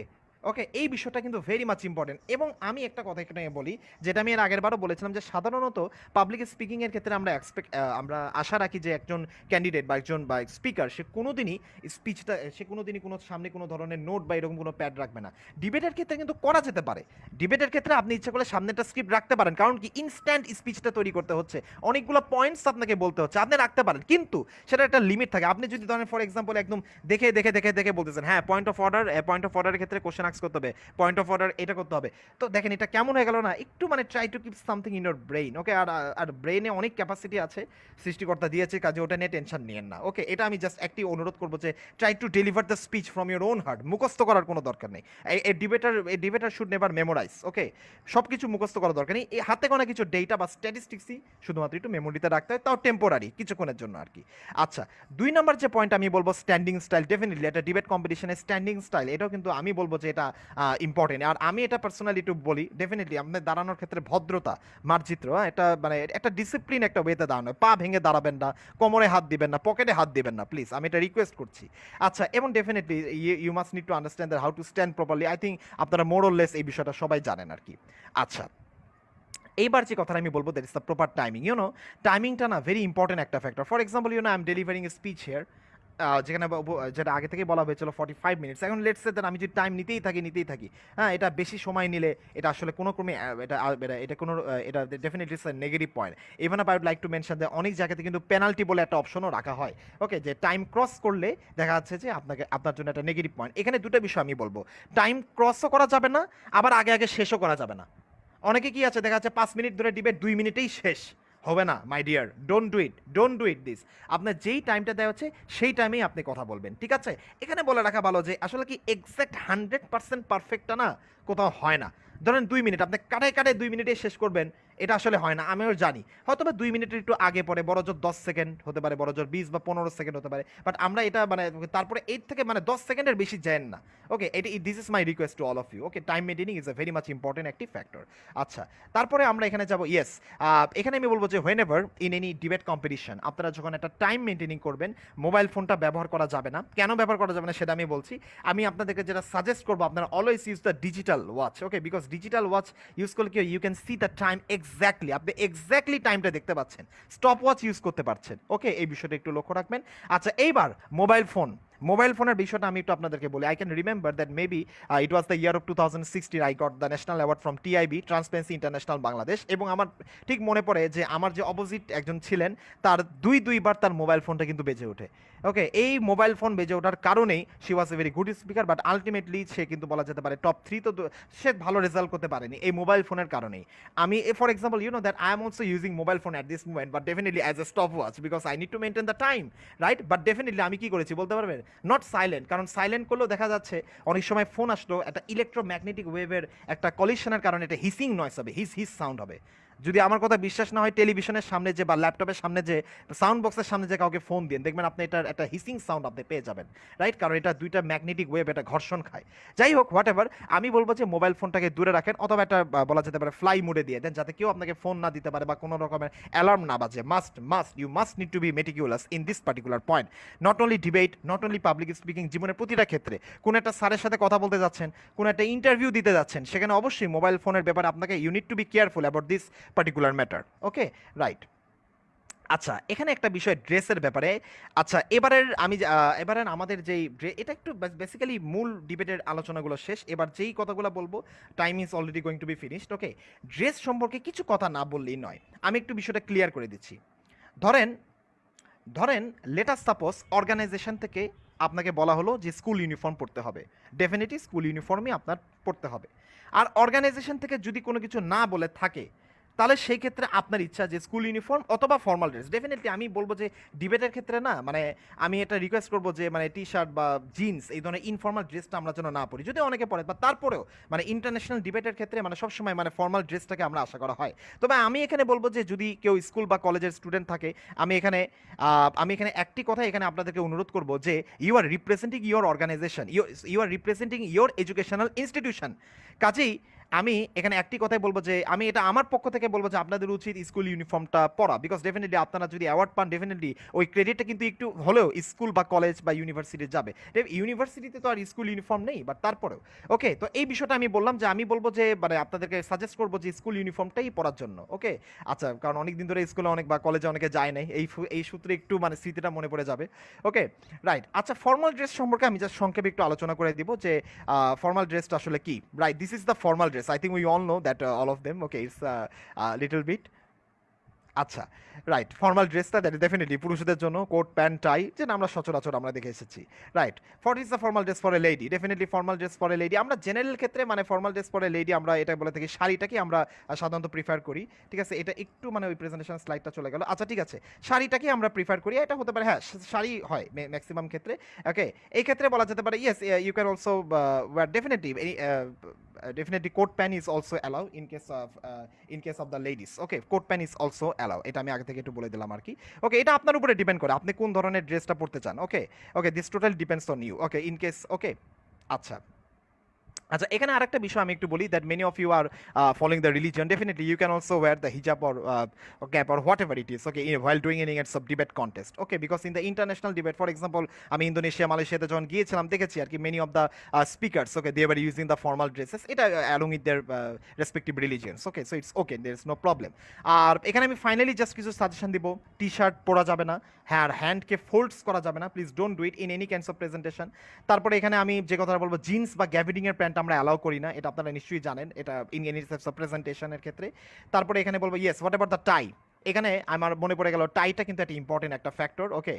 ওকে, এই বিষয়টা কিন্তু ভেরি মাচ ইম্পর্টেন্ট। এবং আমি একটা কথা এখানে বলি, যেটা আমি এর আগেরবারও বলেছিলাম, যে সাধারণত পাবলিক স্পিকিং এর ক্ষেত্রে আমরা আশা রাখি যে একজন ক্যান্ডিডেট বা একজন বা স্পিকার সে কোনোদিনই সে কোনোদিনই কোনো সামনে কোনো ধরনের নোট বা এরকম কোনো প্যাড রাখবে না। ডিবেটের ক্ষেত্রে কিন্তু করা যেতে পারে। ডিবেটের ক্ষেত্রে আপনি ইচ্ছা করলে সামনে একটা স্ক্রিপ্ট রাখতে পারেন, কারণ কি ইনস্ট্যান্ট স্পিচটা তৈরি করতে হচ্ছে, অনেকগুলো পয়েন্টস আপনাকে বলতে হচ্ছে, আপনি রাখতে পারেন, কিন্তু সেটা একটা লিমিট থাকে। আপনি যদি ধরেন ফর এক্সাম্পল একদম দেখে দেখে দেখে দেখে বলতেছেন, হ্যাঁ পয়েন্ট অফ অর্ডারের ক্ষেত্রে কোশ্চেন আস্ক করতে হবে, পয়েন্ট অফ অর্ডার এটা করতে হবে, তো দেখেন এটা কেমন হয়ে গেল না? একটু মানে try to keep something in your brain, okay? আর ব্রেইনে অনেক ক্যাপাসিটি আছে, সৃষ্টিকর্তা দিয়েছে, কাজে ওটা নিয়ে টেনশন নিয়েন না, ওকে? এটা আমি জাস্ট একটি অনুরোধ করবো যে try to deliver the speech from your own heart. মুখস্থ করার কোনো দরকার নেই। ডিবেটার শুড নেভার মেমোরাইজ, ওকে? সব কিছু মুখস্থ করার দরকার নেই। এই হাতে গোনা কিছু ডেটা বা স্ট্যাটিস্টিক্সই শুধুমাত্র একটু মেমোরিতে রাখতে হয়, তাও টেম্পোরারি, কিছুক্ষণের জন্য আর কি। আচ্ছা, 2 নম্বর যে পয়েন্ট আমি বলবো, স্ট্যান্ডিং স্টাইল। ডেফিনেটলি একটা ডিবেট কম্পিটিশনের স্ট্যান্ডিং স্টাইল, এটাও কিন্তু আমি বলবো যে এটা ইম্পর্টেন্ট। আর আমি এটা পার্সোনালি একটু বলি, ডেফিনেটলি আপনার দাঁড়ানোর ক্ষেত্রে ভদ্রতা, মার্জিত, এটা মানে একটা ডিসিপ্লিন, একটা ওয়েতে দাঁড়ানো, পা ভেঙে দাঁড়াবেন না, কোমরে হাত দিবেন না, পকেটে হাত দিবেন না, প্লিজ, আমি এটা রিকোয়েস্ট করছি। আচ্ছা, এবং definitely you must need to understand how to stand properly. I think আপনারা মোর অর লেস এই বিষয়টা সবাই জানেন আর কি। আচ্ছা, এইবার যে কথাটা আমি বলবো, that is the proper timing. টাইমিংটা না ভেরি ইম্পর্টেন্ট একটা factor. For example I am delivering a speech here, যেখানে যেটা আগে থেকে বলা হয়েছিল 45 মিনিটস। এখন লেটস সে দ্যাট আমি যদি টাইম নিতেই থাকি, হ্যাঁ, এটা বেশি সময় নিলে এটা আসলে কোনো ক্রমে এটা কোনো এটা definitely negative point. Even I would like to mention যে অনেক জায়গাতে কিন্তু পেনাল্টি বলে একটা অপশনও রাখা হয়, ওকে? যে টাইম ক্রস করলে দেখা যাচ্ছে যে আপনার জন্য একটা নেগেটিভ পয়েন্ট। এখানে দুটো বিষয় আমি বলবো, টাইম ক্রসও করা যাবে না, আবার আগে আগে শেষও করা যাবে না। অনেকে কি আছে, দেখা যাচ্ছে 5 মিনিট ধরে ডিবেট 2 মিনিটেই শেষ। হবে না my dear, don't do it this. আপনার যেই টাইমটা দেওয়া হচ্ছে সেই টাইমেই আপনি কথা বলবেন, ঠিক আছে? এখানে বলে রাখা ভালো যে আসলে কি এক্স্যাক্ট 100% পারফেক্টটা না কোথাও হয় না। ধরেন 2 মিনিট আপনি কাটায় কাটায় 2 মিনিটে শেষ করবেন, এটা আসলে হয় না, আমিও জানি। হয়তো বা 2 মিনিটের একটু আগে পরে, বড় জোর 10 সেকেন্ড হতে পারে, বড় জোর 20 বা 15 সেকেন্ড হতে পারে, বাট আমরা এটা মানে তারপরে 8 থেকে মানে 10 সেকেন্ডের বেশি যান না, okay? This is my request to all of you, okay? Time maintaining is a very much important একটি ফ্যাক্টর। আচ্ছা, তারপরে আমরা এখানে যাব, ইয়েস, এখানে আমি বলবো যে when ever in any debate competition আপনারা যখন একটা টাইম মেনটেনিং করবেন, মোবাইল ফোনটা ব্যবহার করা যাবে না। কেন ব্যবহার করা যাবে না সেটা আমি বলছি। আমি আপনাদেরকে যেটা সাজেস্ট করবো, আপনারা always use the digital watch, okay? Because digital watch use করলে কি you can see the time exactly, আপনি এক্স্যাক্টলি টাইমটা দেখতে পাচ্ছেন, স্টপ ওয়াচ ইউজ করতে পারছেন, ওকে? এই বিষয়টা একটু লক্ষ্য রাখবেন। আচ্ছা, এইবার মোবাইল ফোনের বিষয়টা আমি একটু আপনাদেরকে বলি। I can remember that maybe it was the year of 2016 I got the national award from TIB, transparency international Bangladesh. এবং আমার ঠিক মনে পড়ে যে আমার যে অপোজিট একজন ছিলেন, তার দুইবার তার মোবাইল ফোনটা কিন্তু বেজে ওঠে, ওকে? এই মোবাইল ফোন বেজে ওঠার কারণেই she was a very good speaker, but ultimately সে কিন্তু বলা যেতে পারে টপ 3 তো সে ভালো রেজাল্ট করতে পারেনি এই মোবাইল ফোনের কারণেই। আমি for example that I am also using mobile phone at this moment, but definitely as a stop watch, because I need to maintain the time, right? But definitely আমি কি করেছি বলতে পারবেন? নট সাইলেন্ট, কারণ সাইলেন্ট করলেও দেখা যাচ্ছে অনেক সময় ফোন আসলো, একটা ইলেকট্রোম্যাগনেটিক ওয়েভের একটা কলিশনের কারণে একটা হিসিং নয়েস হবে, হিস সাউন্ড হবে। যদি আমার কথা বিশ্বাস না হয়, টেলিভিশনের সামনে যে বা ল্যাপটপের সামনে যে সাউন্ড বক্সের সামনে যে কাউকে ফোন দিন, দেখবেন আপনি এটার একটা হিসিং সাউন্ড আপনি পেয়ে যাবেন, রাইট? কারণ এটা দুইটা ম্যাগনেটিক ওয়েভ, এটা ঘর্ষণ খায়। যাই হোক, হোয়াট এভার, আমি বলবো যে মোবাইল ফোনটাকে দূরে রাখেন, অথবা একটা বলা যেতে পারে ফ্লাই মোডে দিয়ে দেন, যাতে কেউ আপনাকে ফোন না দিতে পারে বা কোনো রকমের অ্যালার্ম না বাজে। You must need to be meticulous in this particular point. Not only debate, not only public speaking, জীবনের প্রতিটা ক্ষেত্রে কোনো একটা স্যারের সাথে কথা বলতে যাচ্ছেন, কোনো একটা ইন্টারভিউ দিতে যাচ্ছেন, সেখানে অবশ্যই মোবাইল ফোনের ব্যাপারে আপনাকে you need to be careful about this particular matter, okay? Right. আচ্ছা, এখানে একটা বিষয় ড্রেসের ব্যাপারে। আচ্ছা, এবারের আমাদের যেই এটা একটু বেসিক্যালি মূল ডিবেটের আলোচনাগুলো শেষ, এবার যেই কথাগুলো বলবো, time is already going two be finished, okay? Dress সম্পর্কে কিছু কথা না বললেই নয়, আমি একটু বিষয়টা ক্লিয়ার করে দিচ্ছি। ধরেন ধরেন লেটাস সাপোজ অর্গানাইজেশন থেকে আপনাকে বলা হলো যে স্কুল ইউনিফর্ম পড়তে হবে, ডেফিনেটলি স্কুল ইউনিফর্মই আপনার পড়তে হবে। আর অর্গানাইজেশন থেকে যদি কোনো কিছু না বলে থাকে, তাহলে সেই ক্ষেত্রে আপনার ইচ্ছা যে স্কুল ইউনিফর্ম অথবা ফর্মাল ড্রেস। ডেফিনেটলি আমি বলবো যে ডিবেটের ক্ষেত্রে না, মানে আমি এটা রিকোয়েস্ট করবো যে মানে টি শার্ট বা জিন্স এই ধরনের ইনফর্মাল ড্রেসটা আমরা যেন না পড়ি, যদি অনেকে পড়ে, বা তারপরেও মানে ইন্টারন্যাশনাল ডিবেটের ক্ষেত্রে মানে সবসময় মানে ফর্মাল ড্রেসটাকে আমরা আশা করা হয়। তবে আমি এখানে বলবো যে যদি কেউ স্কুল বা কলেজের স্টুডেন্ট থাকে, আমি এখানে একটি কথা এখানে আপনাদেরকে অনুরোধ করবো যে you are representing your organization, you are representing your educational institution. কাজেই আমি এখানে একটি কথাই বলবো যে আমি এটা আমার পক্ষ থেকে বলবো যে আপনাদের উচিত স্কুল ইউনিফর্মটা পরা, বিকজ ডেফিনেটলি আপনারা যদি অ্যাওয়ার্ড পান ডেফিনেটলি ওই ক্রেডিটটা কিন্তু একটু হলেও স্কুল বা কলেজ বা ইউনিভার্সিটি যাবে। ইউনিভার্সিটিতে তো আর স্কুল ইউনিফর্ম নেই, বাট তারপরেও ওকে। তো এই বিষয়টা আমি বললাম যে আমি বলবো যে মানে আপনাদেরকে সাজেস্ট করবো যে স্কুল ইউনিফর্মটাই পরার জন্য। ওকে আচ্ছা, কারণ অনেকদিন ধরে স্কুলে অনেক বা কলেজে অনেকে যায় নাই, এই সূত্রে একটু মানে স্মৃতিটা মনে পড়ে যাবে। ওকে রাইট। আচ্ছা, ফর্মাল ড্রেস সম্পর্কে আমি জাস্ট সংক্ষেপে একটু আলোচনা করে দিব যে ফর্মাল ড্রেসটা আসলে কি। Right, this is the formal dress. I think we all know that all of them. Okay, it's little bit. আচ্ছা রাইট, ফর্মাল ড্রেসটা দ্যাট ইজ ডেফিনেটলি পুরুষদের জন্য কোট প্যান্ট টাই, যেটা আমরা সচরাচর আমরা দেখে এসেছি। Right, what is the formal dress for a lady? Definitely formal dress for a lady, আমরা জেনারেল ক্ষেত্রে মানে formal dress for a lady আমরা এটা বলে থাকি শাড়িটাকে আমরা সাধারণত প্রিফার করি। ঠিক আছে, এটা একটু মানে ওই প্রেজেন্টেশন স্লাইডটা চলে গেল। আচ্ছা ঠিক আছে, শাড়িটাকে আমরা প্রিফার করি, এটা হতে পারে হ্যাঁ শাড়ি হয় ম্যাক্সিমাম ক্ষেত্রে। ওকে, এই ক্ষেত্রে বলা যেতে পারে yes you can also wear definitely definitely coat pen is also allow in case of the ladies. Okay, coat pen is also allow, এটা আমি আগে থেকে একটু বলে দিলাম আর কি। ওকে, এটা আপনার উপরে ডিপেন্ড করে আপনি কোন ধরনের ড্রেসটা পরতে চান। Okay okay, this total depends on you. Okay, in case okay. আচ্ছা আচ্ছা, এখানে আরেকটা বিষয় আমি একটু বলি, that many of you are following the religion, definitely you can also wear the hijab or cap or whatever it is, okay, while doing any kind of debate contest. Okay, because in the international debate, for example, আমি ইন্দোনেশিয়া মালয়েশিয়াতে যখন গিয়েছিলাম দেখেছি আর কি, many of the speakers, okay, they were using the formal dresses, এটা along with their respective religions. Okay, so it's okay, there is no problem. আর এখানে আমি ফাইনালি জাস্ট কিছু সাজেশন দিব। টি শার্ট পরা যাবে না, হ্যাঁ হ্যান্ডকে ফোল্ডস করা যাবে না, please don't do it in any kinds of presentation. তারপরে এখানে আমি যে কথা বলবো, জিন্স বা গ্যাভিডিং এর প্যান্ট আমরা অ্যালাউ করি না, এটা আপনারা নিশ্চয়ই জানেন, এটা ইন এনি টাইপস অফ প্রেজেন্টেশনের ক্ষেত্রে। তারপরে এখানে বলবো ইয়েস, হোয়াট এভার দ্য টাই, এখানে আমার মনে পড়ে গেল টাইটা কিন্তু একটা ইম্পর্টেন্ট একটা ফ্যাক্টর। ওকে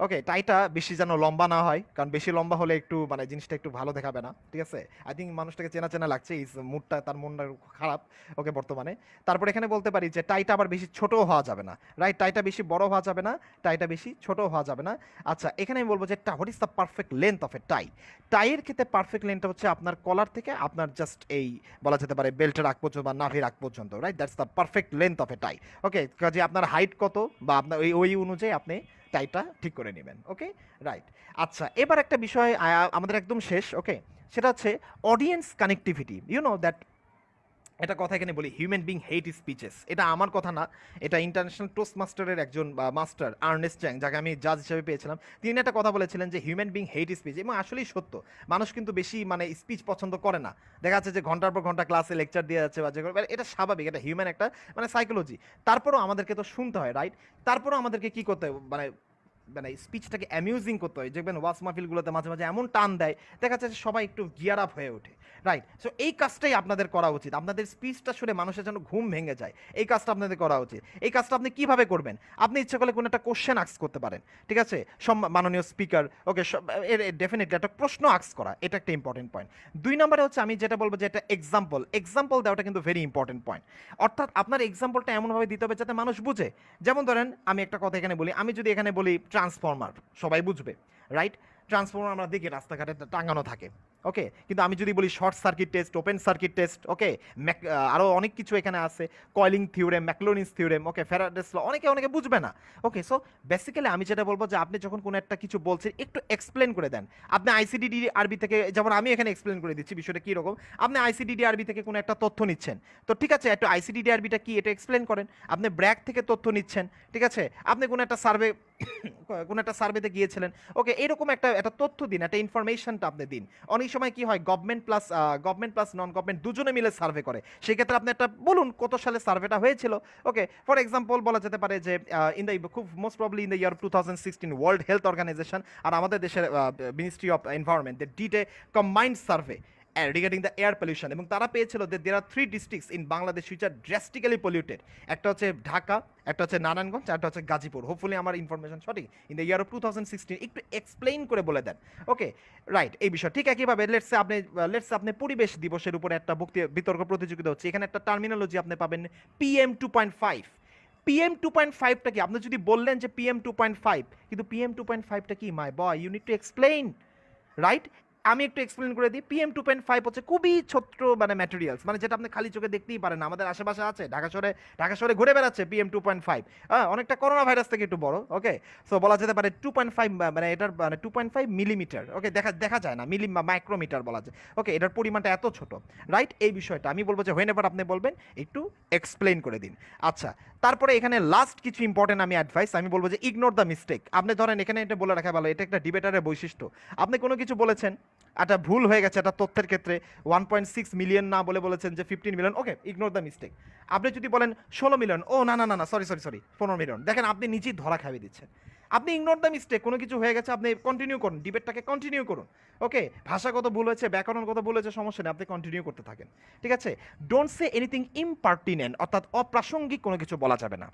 ওকে, টাইটা বেশি যেন লম্বা না হয়, কারণ বেশি লম্বা হলে একটু মানে জিনিসটা একটু ভালো দেখাবে না। ঠিক আছে, আই থিঙ্ক মানুষটাকে চেনা চেনা লাগছে, এই মুডটা তার মনটা খারাপ ওকে বর্তমানে। তারপরে এখানে বলতে পারি যে টাইটা আবার বেশি ছোট হওয়া যাবে না। রাইট, টাইটা বেশি বড় হওয়া যাবে না, টাইটা বেশি ছোট হওয়া যাবে না। আচ্ছা, এখানে আমি বলবো যে what is the perfect length of a tie? টাইয়ের ক্ষেত্রে পারফেক্ট লেন্থটা হচ্ছে আপনার কলার থেকে আপনার জাস্ট এই বলা যেতে পারে বেল্টের আগ পর্যন্ত বা নাভির আগ পর্যন্ত। Right, that's the perfect length of a tie. Okay, কাজে আপনার হাইট কত বা আপনার ওই অনুযায়ী আপনি টাইটা ঠিক করে নেবেন। ওকে রাইট। আচ্ছা, এবার একটা বিষয় আমাদের একদম শেষ। ওকে, সেটা হচ্ছে audience connectivity. You know that, এটা কথা এখানে বলি, হিউম্যান বিং হেট স্পিচেস, এটা আমার কথা না, এটা ইন্টারন্যাশনাল টোস্ট মাস্টারের একজন মাস্টার আর্নেস্ট চ্যাং, যাকে আমি জাজ হিসেবে পেয়েছিলাম, তিনি একটা কথা বলেছিলেন যে হিউম্যান বিং হেট স্পিচ, এবং আসলেই সত্য। মানুষ কিন্তু বেশি মানে স্পিচ পছন্দ করে না, দেখা যাচ্ছে যে ঘন্টার পর ঘন্টা ক্লাসে লেকচার দিয়ে যাচ্ছে বা যে এটা স্বাভাবিক, এটা হিউম্যান একটা মানে সাইকোলজি। তারপরও আমাদেরকে তো শুনতে হয়, রাইট? তারপরও আমাদেরকে কি করতে হয়, মানে মানে স্পিচটাকে অ্যামিউজিং করতে হয়। দেখবেন ওয়াজ মাহফিলগুলোতে মাঝে মাঝে এমন টান দেয়, দেখা যাচ্ছে সবাই একটু গিয়ার আপ হয়ে ওঠে। রাইট, সো এই কাজটাই আপনাদের করা উচিত, আপনাদের স্পিচটা শুনে মানুষের যেন ঘুম ভেঙে যায়, এই কাজটা আপনাদের করা উচিত। এই কাজটা আপনি কিভাবে করবেন? আপনি ইচ্ছে করলে কোনো একটা কোশ্চেন আক্স করতে পারেন, ঠিক আছে, মাননীয় স্পিকার। ওকে, ডেফিনেটলি একটা প্রশ্ন আক্স করা, এটা একটা ইম্পর্টেন্ট পয়েন্ট। দুই নম্বরে হচ্ছে আমি যেটা বলবো যে একটা এক্সাম্পল দেওয়াটা কিন্তু ভেরি ইম্পর্টেন্ট পয়েন্ট। অর্থাৎ আপনার এক্সাম্পলটা এমনভাবে দিতে হবে যাতে মানুষ বুঝে। যেমন ধরেন আমি একটা কথা এখানে বলি, আমি যদি এখানে বলি ট্রান্সফর্মার, সবাই বুঝবে, রাইট? ট্রান্সফর্মার আমরা দেখি রাস্তাঘাটে টাঙানো থাকে। ওকে, কিন্তু আমি যদি বলি short circuit test, open circuit test, okay, আরও অনেক কিছু এখানে আছে, coiling theorem, Maclaurin's theorem, okay, Faraday's law, অনেকে বুঝবে না। ওকে, সো বেসিক্যালি আমি যেটা বলবো যে আপনি যখন কোনো একটা কিছু বলছেন একটু এক্সপ্লেন করে দেন। আপনি আইসিডিডি আরবি থেকে, যেমন আমি এখানে এক্সপ্লেন করে দিচ্ছি বিষয়টা কীরকম, আপনি আইসিডিডি আরবি থেকে কোনো একটা তথ্য নিচ্ছেন, তো ঠিক আছে, একটু আইসিডিডি আরবিটা কি এটা এক্সপ্লেন করেন। আপনি ব্র্যাক থেকে তথ্য নিচ্ছেন, ঠিক আছে, আপনি কোনো একটা সার্ভেতে গিয়েছিলেন, ওকে, এরকম একটা তথ্য দিন, একটা ইনফরমেশনটা আপনি দিন। অনেক সময় কি হয়, গভর্নমেন্ট প্লাস নন গভর্নমেন্ট দুজনে মিলে সার্ভে করে, সেক্ষেত্রে আপনি একটা বলুন কত সালে সার্ভেটা হয়েছিল। ওকে, ফর এক্সাম্পল বলা যেতে পারে যে খুব most probably in the year 2016 World Health Organization আর আমাদের দেশের ministry of environment they did a combined survey regarding the air pollution, এবং তারা পেয়েছিল যে there are 3 districts in Bangladesh which are drastically polluted. একটা হচ্ছে ঢাকা, একটা হচ্ছে নারায়ণগঞ্জ, একটা হচ্ছে গাজীপুর। হোপফুলি আমার ইনফরমেশন সঠিক। ইন দ্য ইয়ার অফ 2016 একটু এক্সপ্লেইন করে বলে দেন। ওকে রাইট, এই বিষয় ঠিক একইভাবে লেটসে আপনি পরিবেশ দিবসের উপরে একটা বিতর্ক প্রতিযোগিতা হচ্ছে, এখানে একটা টার্মিনোলজি আপনি পাবেন PM 2.5। PM 2.5টা কি? আপনি যদি বললেন যে PM 2.5, কিন্তু PM 2.5টা কি? My boy, you need to explain, right? আমি একটু এক্সপ্লেন করে দিই। PM2.5 হচ্ছে খুবই ছোট্ট মানে ম্যাটেরিয়ালস, মানে যেটা আপনি খালি চোখে দেখতেই পারেন না, আমাদের আশেপাশে আছে, ঢাকা শহরে ঘুরে বেড়াচ্ছে PM2.5। হ্যাঁ, অনেকটা করোনা ভাইরাস থেকে একটু বড়। ওকে, সো বলা যেতে পারে 2.5 মানে এটার মানে 2.5 মিলিমিটার। ওকে, দেখা দেখা যায় না, মাইক্রোমিটার বলা যায়। ওকে, এটার পরিমাণটা এত ছোট, রাইট? এই বিষয়টা আমি বলবো যে হোয়েন এভার আপনি বলবেন একটু এক্সপ্লেন করে দিন। আচ্ছা, তারপরে এখানে লাস্ট কিছু ইম্পর্টেন্ট আমি অ্যাডভাইস আমি বলবো যে ইগনোর দ্য মিস্টেক। আপনি ধরেন এখানে এটা বলে রাখা ভালো, এটা একটা ডিবেটারের বৈশিষ্ট্য। আপনি কোনো কিছু বলেছেন, একটা ভুল হয়ে গেছে একটা তথ্যের ক্ষেত্রে, 1.6 মিলিয়ন না বলে বলেছেন যে 15 million. Okay, ignore the mistake. আপনি যদি বলেন 16 মিলিয়ন, ও না না না না, সরি সরি সরি 15 মিলিয়ন, দেখেন আপনি নিজেই ধরা খাইয়ে দিচ্ছেন। আপনি ইগনোর দ্য মিস্টেক, কোনো কিছু হয়ে গেছে আপনি কন্টিনিউ করুন, ডিবেটটাকে কন্টিনিউ করুন। ওকে, ভাষাগত ভুল হয়েছে, ব্যাকরণগত ভুল হয়েছে, সমস্যা নেই, আপনি কন্টিনিউ করতে থাকেন। ঠিক আছে? ডোন্ট সে এনিথিং ইমপার্টিনেন্ট, অর্থাৎ অপ্রাসঙ্গিক কোনো কিছু বলা যাবে না।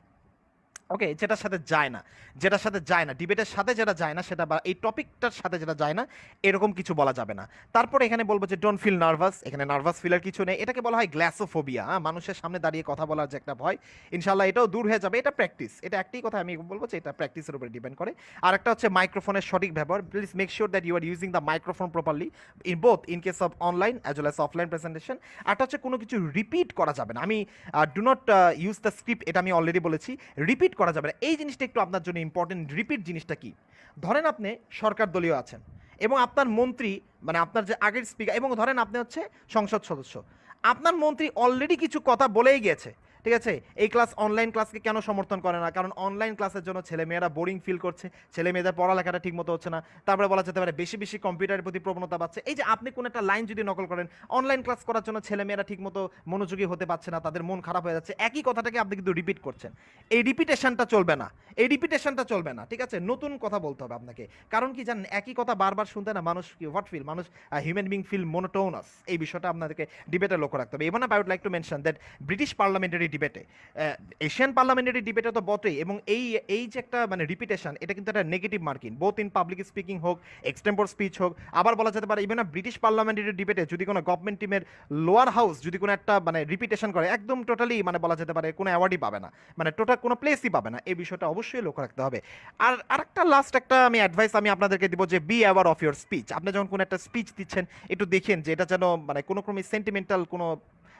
ওকে, যেটার সাথে যায় না, যেটার সাথে যায় না, ডিবেটের সাথে যেটা যায় না সেটা, বা এই টপিকটার সাথে যেটা যায় না, এরকম কিছু বলা যাবে না। তারপরে এখানে বলবো যে ডোন্ট ফিল নার্ভাস। এখানে নার্ভাস ফিলের কিছু নেই, এটাকে বলা হয় গ্লাসোফোবিয়া। হ্যাঁ, মানুষের সামনে দাঁড়িয়ে কথা বলার যে একটা ভয়, ইনশাল্লাহ এটাও দূর হয়ে যাবে। এটা প্র্যাকটিস, এটা একটাই কথা আমি বলবো যে এটা প্র্যাকটিসের উপরে ডিপেন্ড করে। আর একটা হচ্ছে মাইক্রোফোনের সঠিক ব্যবহার। Please make sure that you are using the microphone properly in case of online as well as offline presentation. আরটা হচ্ছে কোনো কিছু রিপিট করা যাবে না। আমি do not use the script, এটা আমি অলরেডি বলেছি। রিপিট করা যাবে না, এই জিনিসটা একটু আপনার জন্য ইম্পর্টেন্ট। রিপিট জিনিসটা কি? ধরেন আপনি সরকার দলীয় আছেন এবং আপনার মন্ত্রী, মানে আপনার যে আগের স্পিকার, এবং ধরেন আপনি হচ্ছে সংসদ সদস্য, আপনার মন্ত্রী অলরেডি কিছু কথা বলেই গেছে। ঠিক আছে, এই ক্লাস অনলাইন ক্লাসকে কেন সমর্থন করে না? কারণ অনলাইন ক্লাসের জন্য ছেলেমেয়েরা বোরিং ফিল করছে, ছেলেমেয়েদের পড়ালেখাটা ঠিক মতো হচ্ছে না। তারপরে বলা যেতে পারে বেশি বেশি কম্পিউটারের প্রতি প্রবণতা পাচ্ছে। এই যে আপনি কোন একটা লাইন যদি নকল করেন, অনলাইন ক্লাস করার জন্য ছেলেমেয়েরা ঠিক মতো মনোযোগী হতে পারছে না, তাদের মন খারাপ হয়ে যাচ্ছে, একই কথাটাকে আপনি কিন্তু রিপিট করছেন। এই রিপিটেশনটা চলবে না, এই রিপিটেশনটা চলবে না। ঠিক আছে, নতুন কথা বলতে হবে আপনাকে। কারণ কি জানেন, একই কথা বারবার শুনতে না মানুষ কি হোয়াট ফিল, মানুষ হিউম্যান বিং ফিল মোনোটোনাস। এই বিষয়টা আপনাদেরকে ডিবেটে লক্ষ্য রাখতে হবে। Even I would like to mention that British parliamentary ডিবেটে, এশিয়ান পার্লামেন্টারি ডিবেটে তো বটেই, এবং এই এই যে একটা মানে রিপিটেশন, এটা কিন্তু একটা negative marking, both in public speaking হোক, এক্সটেম্পোর স্পিচ হোক। আবার বলা যেতে পারে ইভেন ব্রিটিশ পার্লামেন্টারি ডিবেটে যদি কোনো গভর্নমেন্ট টিমের লোয়ার হাউস যদি কোনো একটা মানে রিপিটেশন করে, একদম টোটালি মানে বলা যেতে পারে কোনো অ্যাওয়ার্ডই পাবে না, মানে টোটাল কোনো প্লেসই পাবে না। এই বিষয়টা অবশ্যই লক্ষ্য রাখতে হবে। আর আরেকটা লাস্ট একটা আমি অ্যাডভাইস আমি আপনাদেরকে দিব যে be aware of your speech. আপনি যখন কোনো একটা স্পিচ দিচ্ছেন, একটু দেখেন যে এটা যেন মানে কোনো ক্রমে সেন্টিমেন্টাল কোনো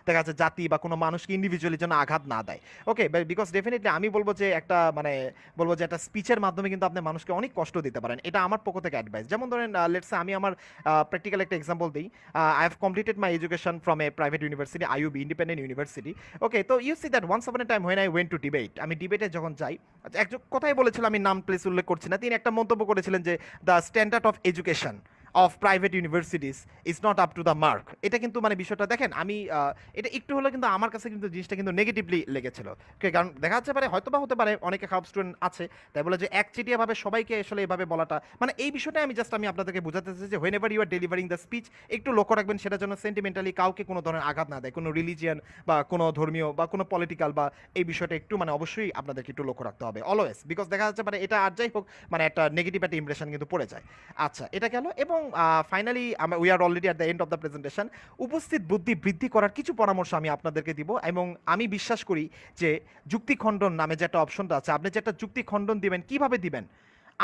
দেখা যাচ্ছে জাতি বা কোনো মানুষকে ইন্ডিভিজুয়ালি যেন আঘাত না দেয়। ওকে, বিকজ ডেফিনেটলি আমি বলবো যে একটা মানে বলবো যে একটা স্পিচের মাধ্যমে কিন্তু আপনি মানুষকে অনেক কষ্ট দিতে পারেন। এটা আমার পক্ষ থেকে অ্যাডভাইস। যেমন ধরেন লেটস আমি আমার প্র্যাকটিক্যাল একটা এক্সাম্পল দিই। I have completed my education from a private university, IUB, Independent University. Okay, তো you see that once upon a time when I went to debate, আমি ডিবেটে যখন যাই, একজন কথাই বলেছিল, আমি নাম প্লেস উল্লেখ করছি না, তিনি একটা মন্তব্য করেছিলেন যে the standard of education of private universities is not up to the mark. এটা কিন্তু মানে বিষয়টা দেখেন, আমি এটা একটু হলেও কিন্তু আমার কাছে কিন্তু জিনিসটা কিন্তু নেগেটিভলি লেগেছিল। কারণ দেখা যাচ্ছে পারে হয়তো বা হতে পারে অনেকে খারাপ স্টুডেন্ট আছে, তাই বলে যে একচেটিয়াভাবে সবাইকে আসলে এভাবে বলাটা, মানে এই বিষয়টা আমি আপনাদেরকে বোঝাতে চাইছি যে whenever you are delivering the speech, একটু লক্ষ্য রাখবেন সেটার জন্য সেন্টিমেন্টালি কাউকে কোনো ধরনের আঘাত না দেয়, কোনো রিলিজিয়ান বা কোনো ধর্মীয় বা কোনো পলিটিক্যাল বা এই বিষয়টা একটু মানে অবশ্যই আপনাদেরকে একটু লক্ষ্য রাখতে হবে অলওয়েজ, বিকজ দেখা যাচ্ছে মানে এটা আর যাই হোক মানে একটা নেগেটিভ একটা ইমপ্রেশন কিন্তু পড়ে যায়। আচ্ছা, এটা গেল। এবং finally we are already at the end of the presentation. উপস্থিত বুদ্ধি বৃদ্ধি করার কিছু পরামর্শ আমি আপনাদেরকে দিব, এবং আমি বিশ্বাস করি যে যুক্তি খণ্ডন নামে যে একটা অপশনটা আছে, আপনি যে একটা যুক্তি খণ্ডন দিবেন, কিভাবে দিবেন,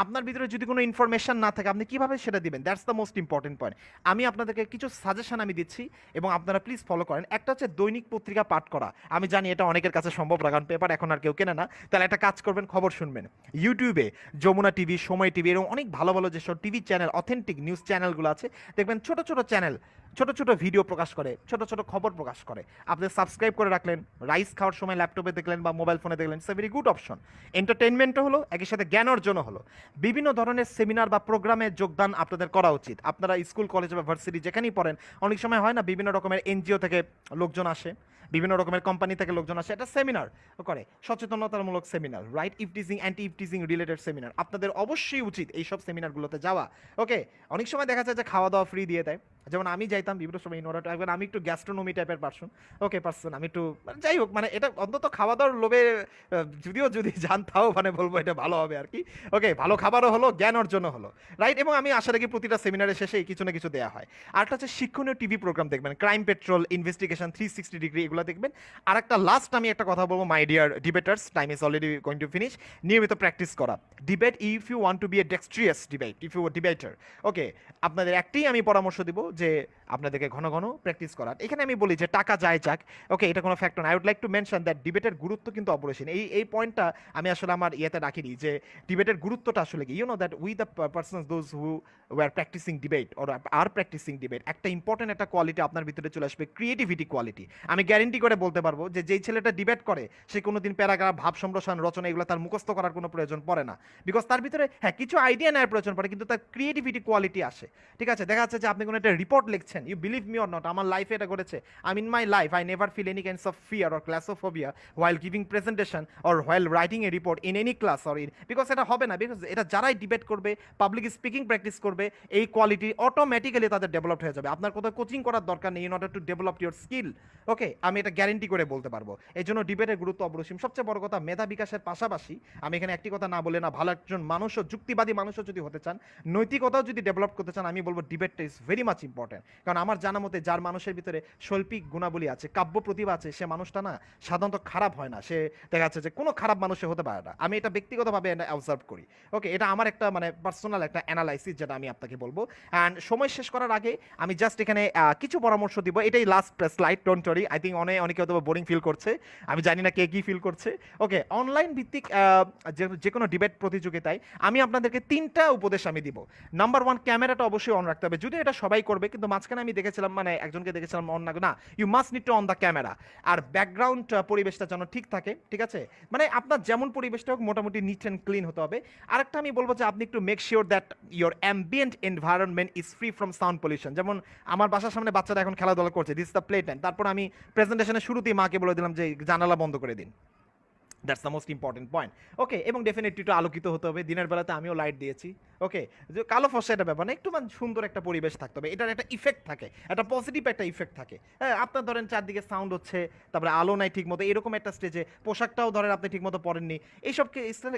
আপনার ভিতরে যদি কোনো ইনফরমেশন না থাকে আপনি কিভাবে সেটা দিবেন, that's the most important point. আমি আপনাদেরকে কিছু সাজেশন আমি দিচ্ছি এবং আপনারা প্লিজ ফলো করেন। একটা হচ্ছে দৈনিক পত্রিকা পাঠ করা। আমি জানি এটা অনেকের কাছে সম্ভব না, কারণ পেপার এখন আর কেউ কেনে না। তাহলে একটা কাজ করবেন, খবর শুনবেন ইউটিউবে, যমুনা টিভি, সময় টিভি, এরকম অনেক ভালো ভালো যেসব টিভি চ্যানেল, অথেন্টিক নিউজ চ্যানেলগুলো আছে, দেখবেন ছোট ছোট চ্যানেল ছোট ছোট ভিডিও প্রকাশ করে, ছোট ছোট খবর প্রকাশ করে। আপনি সাবস্ক্রাইব করে রাখলেন, রাইস খাওয়ার সময় ল্যাপটপে দেখলেন বা মোবাইল ফোনে দেখলেন, it's a very good option. এন্টারটেনমেন্টও হলো, একই সাথে জ্ঞান অর্জনও হলো। বিভিন্ন ধরনের সেমিনার বা প্রোগ্রামে যোগদান আপনাদের করা উচিত। আপনারা স্কুল, কলেজ বা ভার্সিটি যেখানেই পড়েন, অনেক সময় হয় না বিভিন্ন রকমের এনজিও থেকে লোকজন আসে, বিভিন্ন রকমের কোম্পানি থেকে লোকজন আসে, একটা সেমিনার করে, সচেতনতামূলক seminar, right eve teasing, anti eve teasing related seminar. আপনাদের অবশ্যই উচিত এইসব সেমিনারগুলোতে যাওয়া। ওকে, অনেক সময় দেখা যায় যে খাওয়া দাওয়া ফ্রি দিয়ে দেয়, যেমন আমি যাইতাম বিভিন্ন সময় ইনওরা টাইপের, আমি একটু গ্যাস্ট্রোনমি টাইপের পারসন। ওকে পারসন, আমি একটু মানে যাই হোক মানে এটা অন্তত খাওয়া দাওয়ার লোভে যদিও যদি জানতাও মানে বলবো এটা ভালো হবে আর কি। ওকে, ভালো খাবারও হলো, জ্ঞান অর্জনও হলো, রাইট। এবং আমি আশা রাখি প্রতিটা সেমিনারের শেষে কিছু না কিছু দেওয়া হয়। আরটা হচ্ছে শিক্ষণীয় টিভি প্রোগ্রাম দেখবেন, ক্রাইম পেট্রোল, ইনভেস্টিগেশন 360 ডিগ্রি, এগুলো এগুলো দেখবেন। আর একটা লাস্ট আমি একটা কথা বলবো, my dear debaters, time is already going to finish. নিয়মিত প্র্যাকটিস করা debate, if you want to be a dexterous debate, if you debater, okay, আপনাদের একটাই আমি পরামর্শ দিব যে আপনাদেরকে ঘন ঘন প্র্যাকটিস করার। এখানে আমি বলি যে টাকা যায় যাক, ওকে, এটা কোনো ফ্যাক্টর না। I would like to mention that ডিবেটের গুরুত্ব কিন্তু অপরিসীম। এই পয়েন্টটা আমি আসলে আমার ইয়েতে রাখিনি যে ডিবেটের গুরুত্বটা আসলে কি, you know that we the persons those who were practicing debate or are practicing debate, একটা ইম্পর্টেন্ট একটা কোয়ালিটি আপনার ভিতরে চলে আসবে, ক্রিয়েটিভিটি কোয়ালিটি। আমি গ্যারেন্টি করে বলতে পারবো যে যেই ছেলেটা ডিবেট করে সে কোনোদিন প্যারাগ্রাফ, ভাব সম্প্রসারণ, রচনা এগুলো তার মুখস্থ করার কোনো প্রয়োজন পড়ে না, বিকজ তার ভিতরে হ্যাঁ কিছু আইডিয়া নেওয়ার প্রয়োজন পড়ে, কিন্তু তার ক্রিয়েটিভিটি কোয়ালিটি আসে। ঠিক আছে, দেখা যাচ্ছে যে আপনি কোনো একটা রিপোর্ট লিখছেন, you believe me or not, আমার লাইফে এটা করেছে। I in my life I never feel any kinds of fear or claustrophobia while giving presentation or while writing a report in any class or in, because এটা হবে না, বিকজ এটা যারাই ডিবেট করবে, পাবলিক স্পিকিং প্র্যাকটিস করবে, এই কোয়ালিটি অটোমেটিক্যালি তাদের ডেভেলপ হয়ে যাবে। আপনার কোথাও কোচিং করার দরকার নেই in order to develop your skill, okay, আমি এটা গ্যারেন্টি করে বলতে পারবো। এই জন্য ডিবেটের গুরুত্ব অপরিসীম। সবচেয়ে বড় কথা, মেধা বিকাশের পাশাপাশি আমি এখানে একটি কথা না বলে না, ভালো একজন মানুষও, যুক্তিবাদী মানুষও যদি হতে চান, নৈতিকতাও যদি ডেভেলপ করতে চান, আমি বলবো ডিবেটটা ইজ ভেরি মাচ ইম্পর্টেন্ট। কারণ আমার জানা মতে যার মানুষের ভিতরে শৈল্পিক গুণাবলী আছে, কাব্য প্রতিভা আছে, সে মানুষটা না সাধারণত খারাপ হয় না, সে দেখা যাচ্ছে যে কোনো খারাপ মানুষে হতে পারে না। আমি এটা ব্যক্তিগতভাবে অবজার্ভ করি, ওকে, এটা আমার একটা মানে পার্সোনাল একটা অ্যানালাইসিস যেটা আমি আপনাকে বলবো। অ্যান্ড সময় শেষ করার আগে আমি জাস্ট এখানে কিছু পরামর্শ দিব, এটাই last slide, don't worry. I think অনেকে হয়তো বোরিং ফিল করছে, আমি জানি না কে কি ফিল করছে। ওকে, অনলাইন ভিত্তিক যে কোনো ডিবেট প্রতিযোগিতায় আমি আপনাদেরকে 3টা উপদেশ আমি দিব। নাম্বার 1, ক্যামেরাটা অবশ্যই অন রাখতে হবে, যদি এটা সবাই করবে, কিন্তু মাঝখানে আমি দেখেছিলাম মানে একজনকে দেখেছিলাম অন না, you must need to on the camera. আর ব্যাকগ্রাউন্ড পরিবেশটা যেন ঠিক থাকে, ঠিক আছে, মানে আপনার যেমন পরিবেশটা হোক মোটামুটি নিট অ্যান্ড ক্লিন হতে হবে। আরেকটা আমি বলবো যে আপনি একটু make sure that your ambient environment is free from sound pollution. যেমন আমার বাসার সামনে বাচ্চারা এখন খেলাধুলা করছে, দিস দ্য প্লে টাইম, তারপর আমি প্রেজেন্টেশনের শুরুতেই মাকে বলে দিলাম যে জানালা বন্ধ করে দিন, that's the most important point. Okay, এবং ডেফিনেটলি একটু আলোকিত হতে হবে, দিনের বেলাতে আমিও লাইট দিয়েছি, ওকে, যে কালো ফসা এটা ব্যাপার না, একটু মানে সুন্দর একটা পরিবেশ থাকতে হবে, এটার একটা ইফেক্ট থাকে, একটা পজিটিভ একটা ইফেক্ট থাকে। হ্যাঁ, আপনার ধরেন চারদিকে সাউন্ড হচ্ছে, তারপরে আলো নাই ঠিক মতো, এরকম একটা স্টেজে পোশাকটাও ধরেন আপনি ঠিক মতো পরেননি, এইসব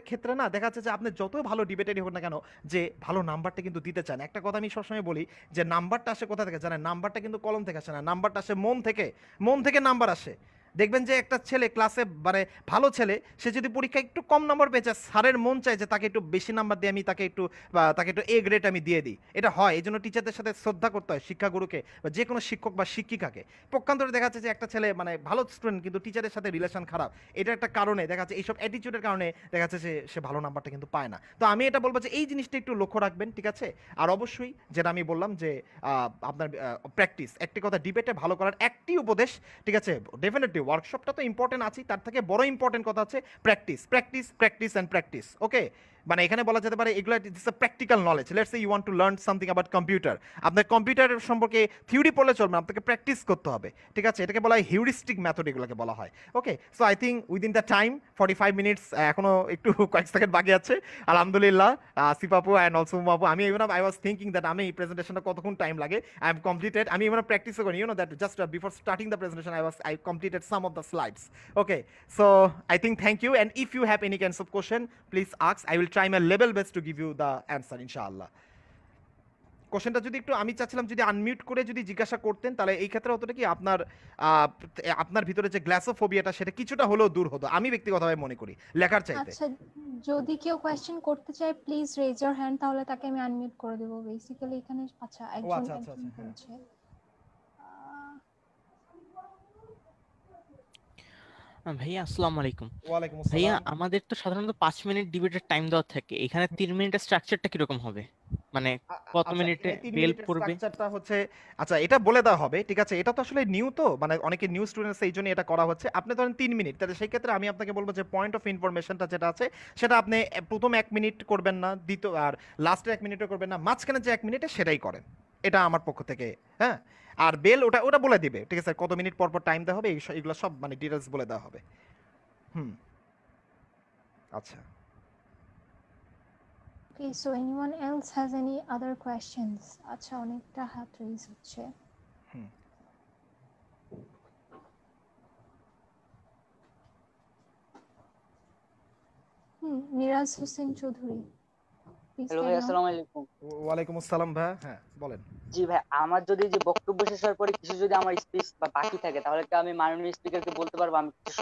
ক্ষেত্রে না দেখা যাচ্ছে যে আপনি যত ভালো ডিবেটারই হোক না কেন, যে ভালো নাম্বারটা কিন্তু দিতে চান। একটা কথা আমি সবসময় বলি যে নাম্বারটা আসে কোথা থেকে জানেন, নাম্বারটা কিন্তু কলম থেকে আসে না, নাম্বারটা আসে মন থেকে, মন থেকে নাম্বার আসে। দেখবেন যে একটা ছেলে ক্লাসে মানে ভালো ছেলে, সে যদি পরীক্ষায় একটু কম নাম্বার পেয়েছে, স্যারের মন চায় যে তাকে একটু বেশি নাম্বার দিয়ে আমি তাকে একটু এ গ্রেড আমি দিয়ে দিই। এটা হয়, এই জন্য টিচারদের সাথে শ্রদ্ধা করতে হয়, শিক্ষাগুরুকে বা যে কোনো শিক্ষক বা শিক্ষিকাকে। পক্ষান্তরে দেখা যাচ্ছে যে একটা ছেলে মানে ভালো স্টুডেন্ট কিন্তু টিচারের সাথে রিলেশন খারাপ, এটা একটা কারণে দেখা যাচ্ছে এইসব অ্যাটিটিউডের কারণে দেখা যাচ্ছে সে ভালো নাম্বারটা কিন্তু পায় না। তো আমি এটা বলবো যে এই জিনিসটা একটু লক্ষ্য রাখবেন, ঠিক আছে। আর অবশ্যই যেটা আমি বললাম যে আপনার প্র্যাকটিস, একটি কথা, ডিবেটে ভালো করার একটি উপদেশ, ঠিক আছে, ডেফিনেটলি ওয়ার্কশপটা তো ইম্পর্টেন্ট আছে, তার থেকে বড় ইম্পর্টেন্ট কথা হচ্ছে practice, practice, practice and practice, okay. মানে এখানে বলা যেতে পারে এগুলো it's a practical knowledge. Let's say you want to learn something about computer, আপনার কম্পিউটারের সম্পর্কে থিওরি পড়লে চলবে না, আপনাকে প্র্যাকটিস করতে হবে, ঠিক আছে, এটাকে বলা হয় হিউরিস্টিক মেথড, এগুলোকে বলা হয়, okay. So I think within the time 45 minutes, এখনো একটু কয়েক সেকেন্ড বাকি আছে, আলহামদুলিল্লাহ। আসিফ আপু অ্যান্ড অলসো আপু, আমি YONO I was thinking that আমি এই প্রেজেন্টেশনটা কতক্ষণ টাইম লাগে, আই এম কমপ্লিটেড, আমি ইউনো প্র্যাকটিসও করি, YONO that just before starting the presentation I completed some of the slides, okay. So I think thank you, and if you have any kinds of question, please ask. I will try my level best to give you the answer, inshallah. কোশ্চেনটা যদি একটু আমি চাচ্ছিলাম যদি আনমিউট করে যদি জিজ্ঞাসা করতেন, তাহলে এই ক্ষেত্রে হতোটা কি আপনার আপনার ভিতরে যে গ্লাসোফোবিয়াটা সেটা কিছুটা হলেও দূর হতো, আমি ব্যক্তিগতভাবে মনে করি লেখার চাইতে। আচ্ছা, যদি কেউ কোয়েশ্চেন করতে চায় প্লিজ রেজ ইওর হ্যান্ড, তাহলে তাকে আমি আনমিউট করে দেব বেসিক্যালি এখানে। আচ্ছা, ও একজন আচ্ছা আচ্ছা একজন আচ্ছা, হ্যাঁ। বলছে। ভাইয়া আসসালামু আলাইকুম। ওয়ালাইকুম ভাইয়া আসসালাম। আমাদের তো সাধারণত 5 মিনিট ডিবেটের টাইম দেওয়া থাকে, এখানে 3 মিনিটের স্ট্রাকচারটা কিরকম হবে, মানে কত আচ্ছা, মিনিটে এখানে 3 বেল মিনিটের পড়বে? স্ট্রাকচারটা হচ্ছে, আচ্ছা এটা বলে দেওয়া হবে, ঠিক আছে, এটা তো আসলে নিউ, তো মানে অনেকে নিউ স্টুডেন্টস, এই জন্য এটা করা হচ্ছে। আপনি ধরেন 3 মিনিট, তাহলে সেই ক্ষেত্রে আমি আপনাকে বলবো যে পয়েন্ট অফ ইনফরমেশনটা যেটা আছে সেটা আপনি প্রথম 1 মিনিট করবেন না, দ্বিতীয় আর লাস্টের 1 মিনিটও করবেন না, মাঝখানে যে 1 মিনিটে সেটাই করেন, এটা আমার পক্ষ থেকে, হ্যাঁ। আর বেল ওটা ওটা বলে দিবে, ঠিক আছে, কত মিনিট পর পর টাইম দেওয়া হবে, এগুলো সব মানে ডিটেলস বলে দেওয়া হবে। হুম, আচ্ছা। Okay, so anyone else has any other questions? আচ্ছা, অনেকটা হাত রেজ হচ্ছে। হুম। মিরাজ হোসেন চৌধুরী, প্লিজ হ্যালো ভাই, carry on. আসসালামু আলাইকুম। ওয়ালাইকুম আসসালাম ভাই, হ্যাঁ বলেন। জি ভাই, আমার যদি যে বক্তব্য শেষ হওয়ার পরে কিছু যদি আমার স্পিচ বা বাকি থাকে, তাহলে কি আমি মাননীয় স্পিকারকে বলতে পারবো আমি কিছু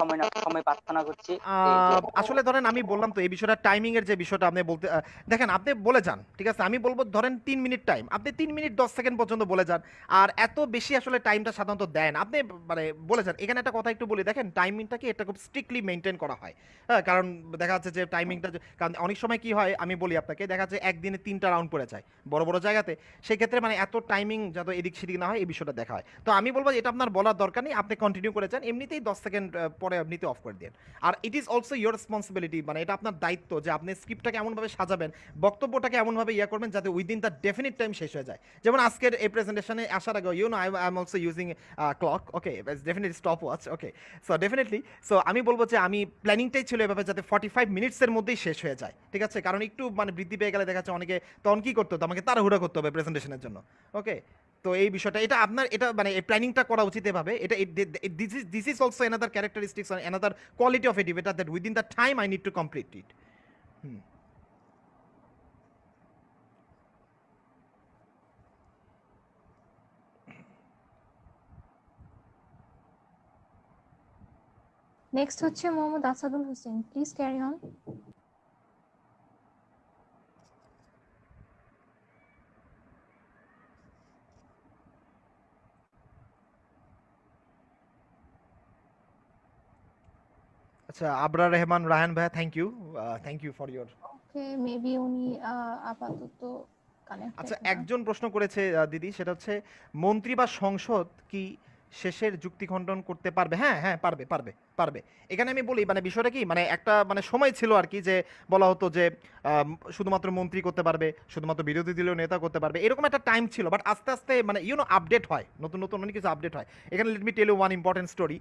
সময় প্রার্থনা করছি? এই যে আসলে ধরেন আমি বললাম তো এই বিষয়টা টাইমিং এর যে বিষয়টা আপনি বলতে দেখেন আপনি বলে যান, ঠিক আছে, আমি বলবো ধরেন 3 মিনিট টাইম, আপনি 3 মিনিট 10 সেকেন্ড পর্যন্ত বলে যান। আর এত বেশি আসলে টাইমটা সাধারণত দেন আপনি, মানে বলে যান। এখানে একটা কথা একটু বলি, দেখেন টাইমিংটাকে এটা খুব স্ট্রিক্টলি মেনটেন করা হয়। হ্যাঁ, কারণ দেখা যাচ্ছে যে টাইমিংটা, কারণ অনেক সময় কি হয় আমি বলি আপনাকে, দেখা যাচ্ছে একদিনে 3টা রাউন্ড পড়ে যায় বড় বড় জায়গাতে। সেই ক্ষেত্রে মানে এত টাইমিং যাতে এদিক সেদিক না হয় এই বিষয়টা দেখা হয়। তো আমি বলবো এটা আপনার বলার দরকার নেই, আপনি কন্টিনিউ করে যান, এমনিতেই 10 সেকেন্ড পরে এমনিতে অফ করে দিন। আর it is also your responsibility, মানে এটা আপনার দায়িত্ব যে আপনি স্ক্রিপ্টটাকে এমনভাবে সাজাবেন, বক্তব্যটাকে এমনভাবে ইয়ে করবেন যাতে উইদিন দ্য ডেফিনিট টাইম শেষ হয়ে যায়। যেমন আজকের এই প্রেজেন্টেশনে আসার আগে I am also using clock, okay, definitely stop watch, okay. So definitely, so আমি বলবো যে আমি প্ল্যানিংটাই ছিল এভাবে যাতে 45 মিনিটসের মধ্যেই শেষ হয়ে যায়, ঠিক আছে, কারণ একটু মানে বৃদ্ধি পেয়ে গেলে দেখা যাচ্ছে অনেকে তখন কি করতে হতো, আমাকে তাড়াহুড়া করতে হবে প্রেজেন্টেশনের জন্য, ওকে। তো এই বিষয়টা, এটা আপনার, এটা মানে এই প্ল্যানিংটা করা উচিত এভাবে। এটা this is also another characteristics another quality of a debater, that within the time I need to complete it. Hmm. Next হচ্ছে Mohammad Asadul Hossain, please carry on. আচ্ছা, আবরার রহমান রায়হান ভাইয়া, thank you for your. Okay, maybe উনি আপাতত কানেক্টেড আচ্ছা, না। একজন প্রশ্ন করেছে দিদি, সেটা হচ্ছে মন্ত্রী বা সংসদ কি শেষের যুক্তি খণ্ডন করতে পারবে? হ্যাঁ হ্যাঁ, পারবে পারবে পারবে। এখানে আমি বলি মানে বিষয়টা কি, মানে একটা মানে সময় ছিল আর কি, যে বলা হতো যে শুধুমাত্র মন্ত্রী করতে পারবে, শুধুমাত্র বিরোধী দলীয় নেতা করতে পারবে, এরকম একটা টাইম ছিল। বাট আস্তে আস্তে মানে আপডেট হয়, নতুন নতুন অনেক কিছু আপডেট হয়। এখানে let me tell you one important story.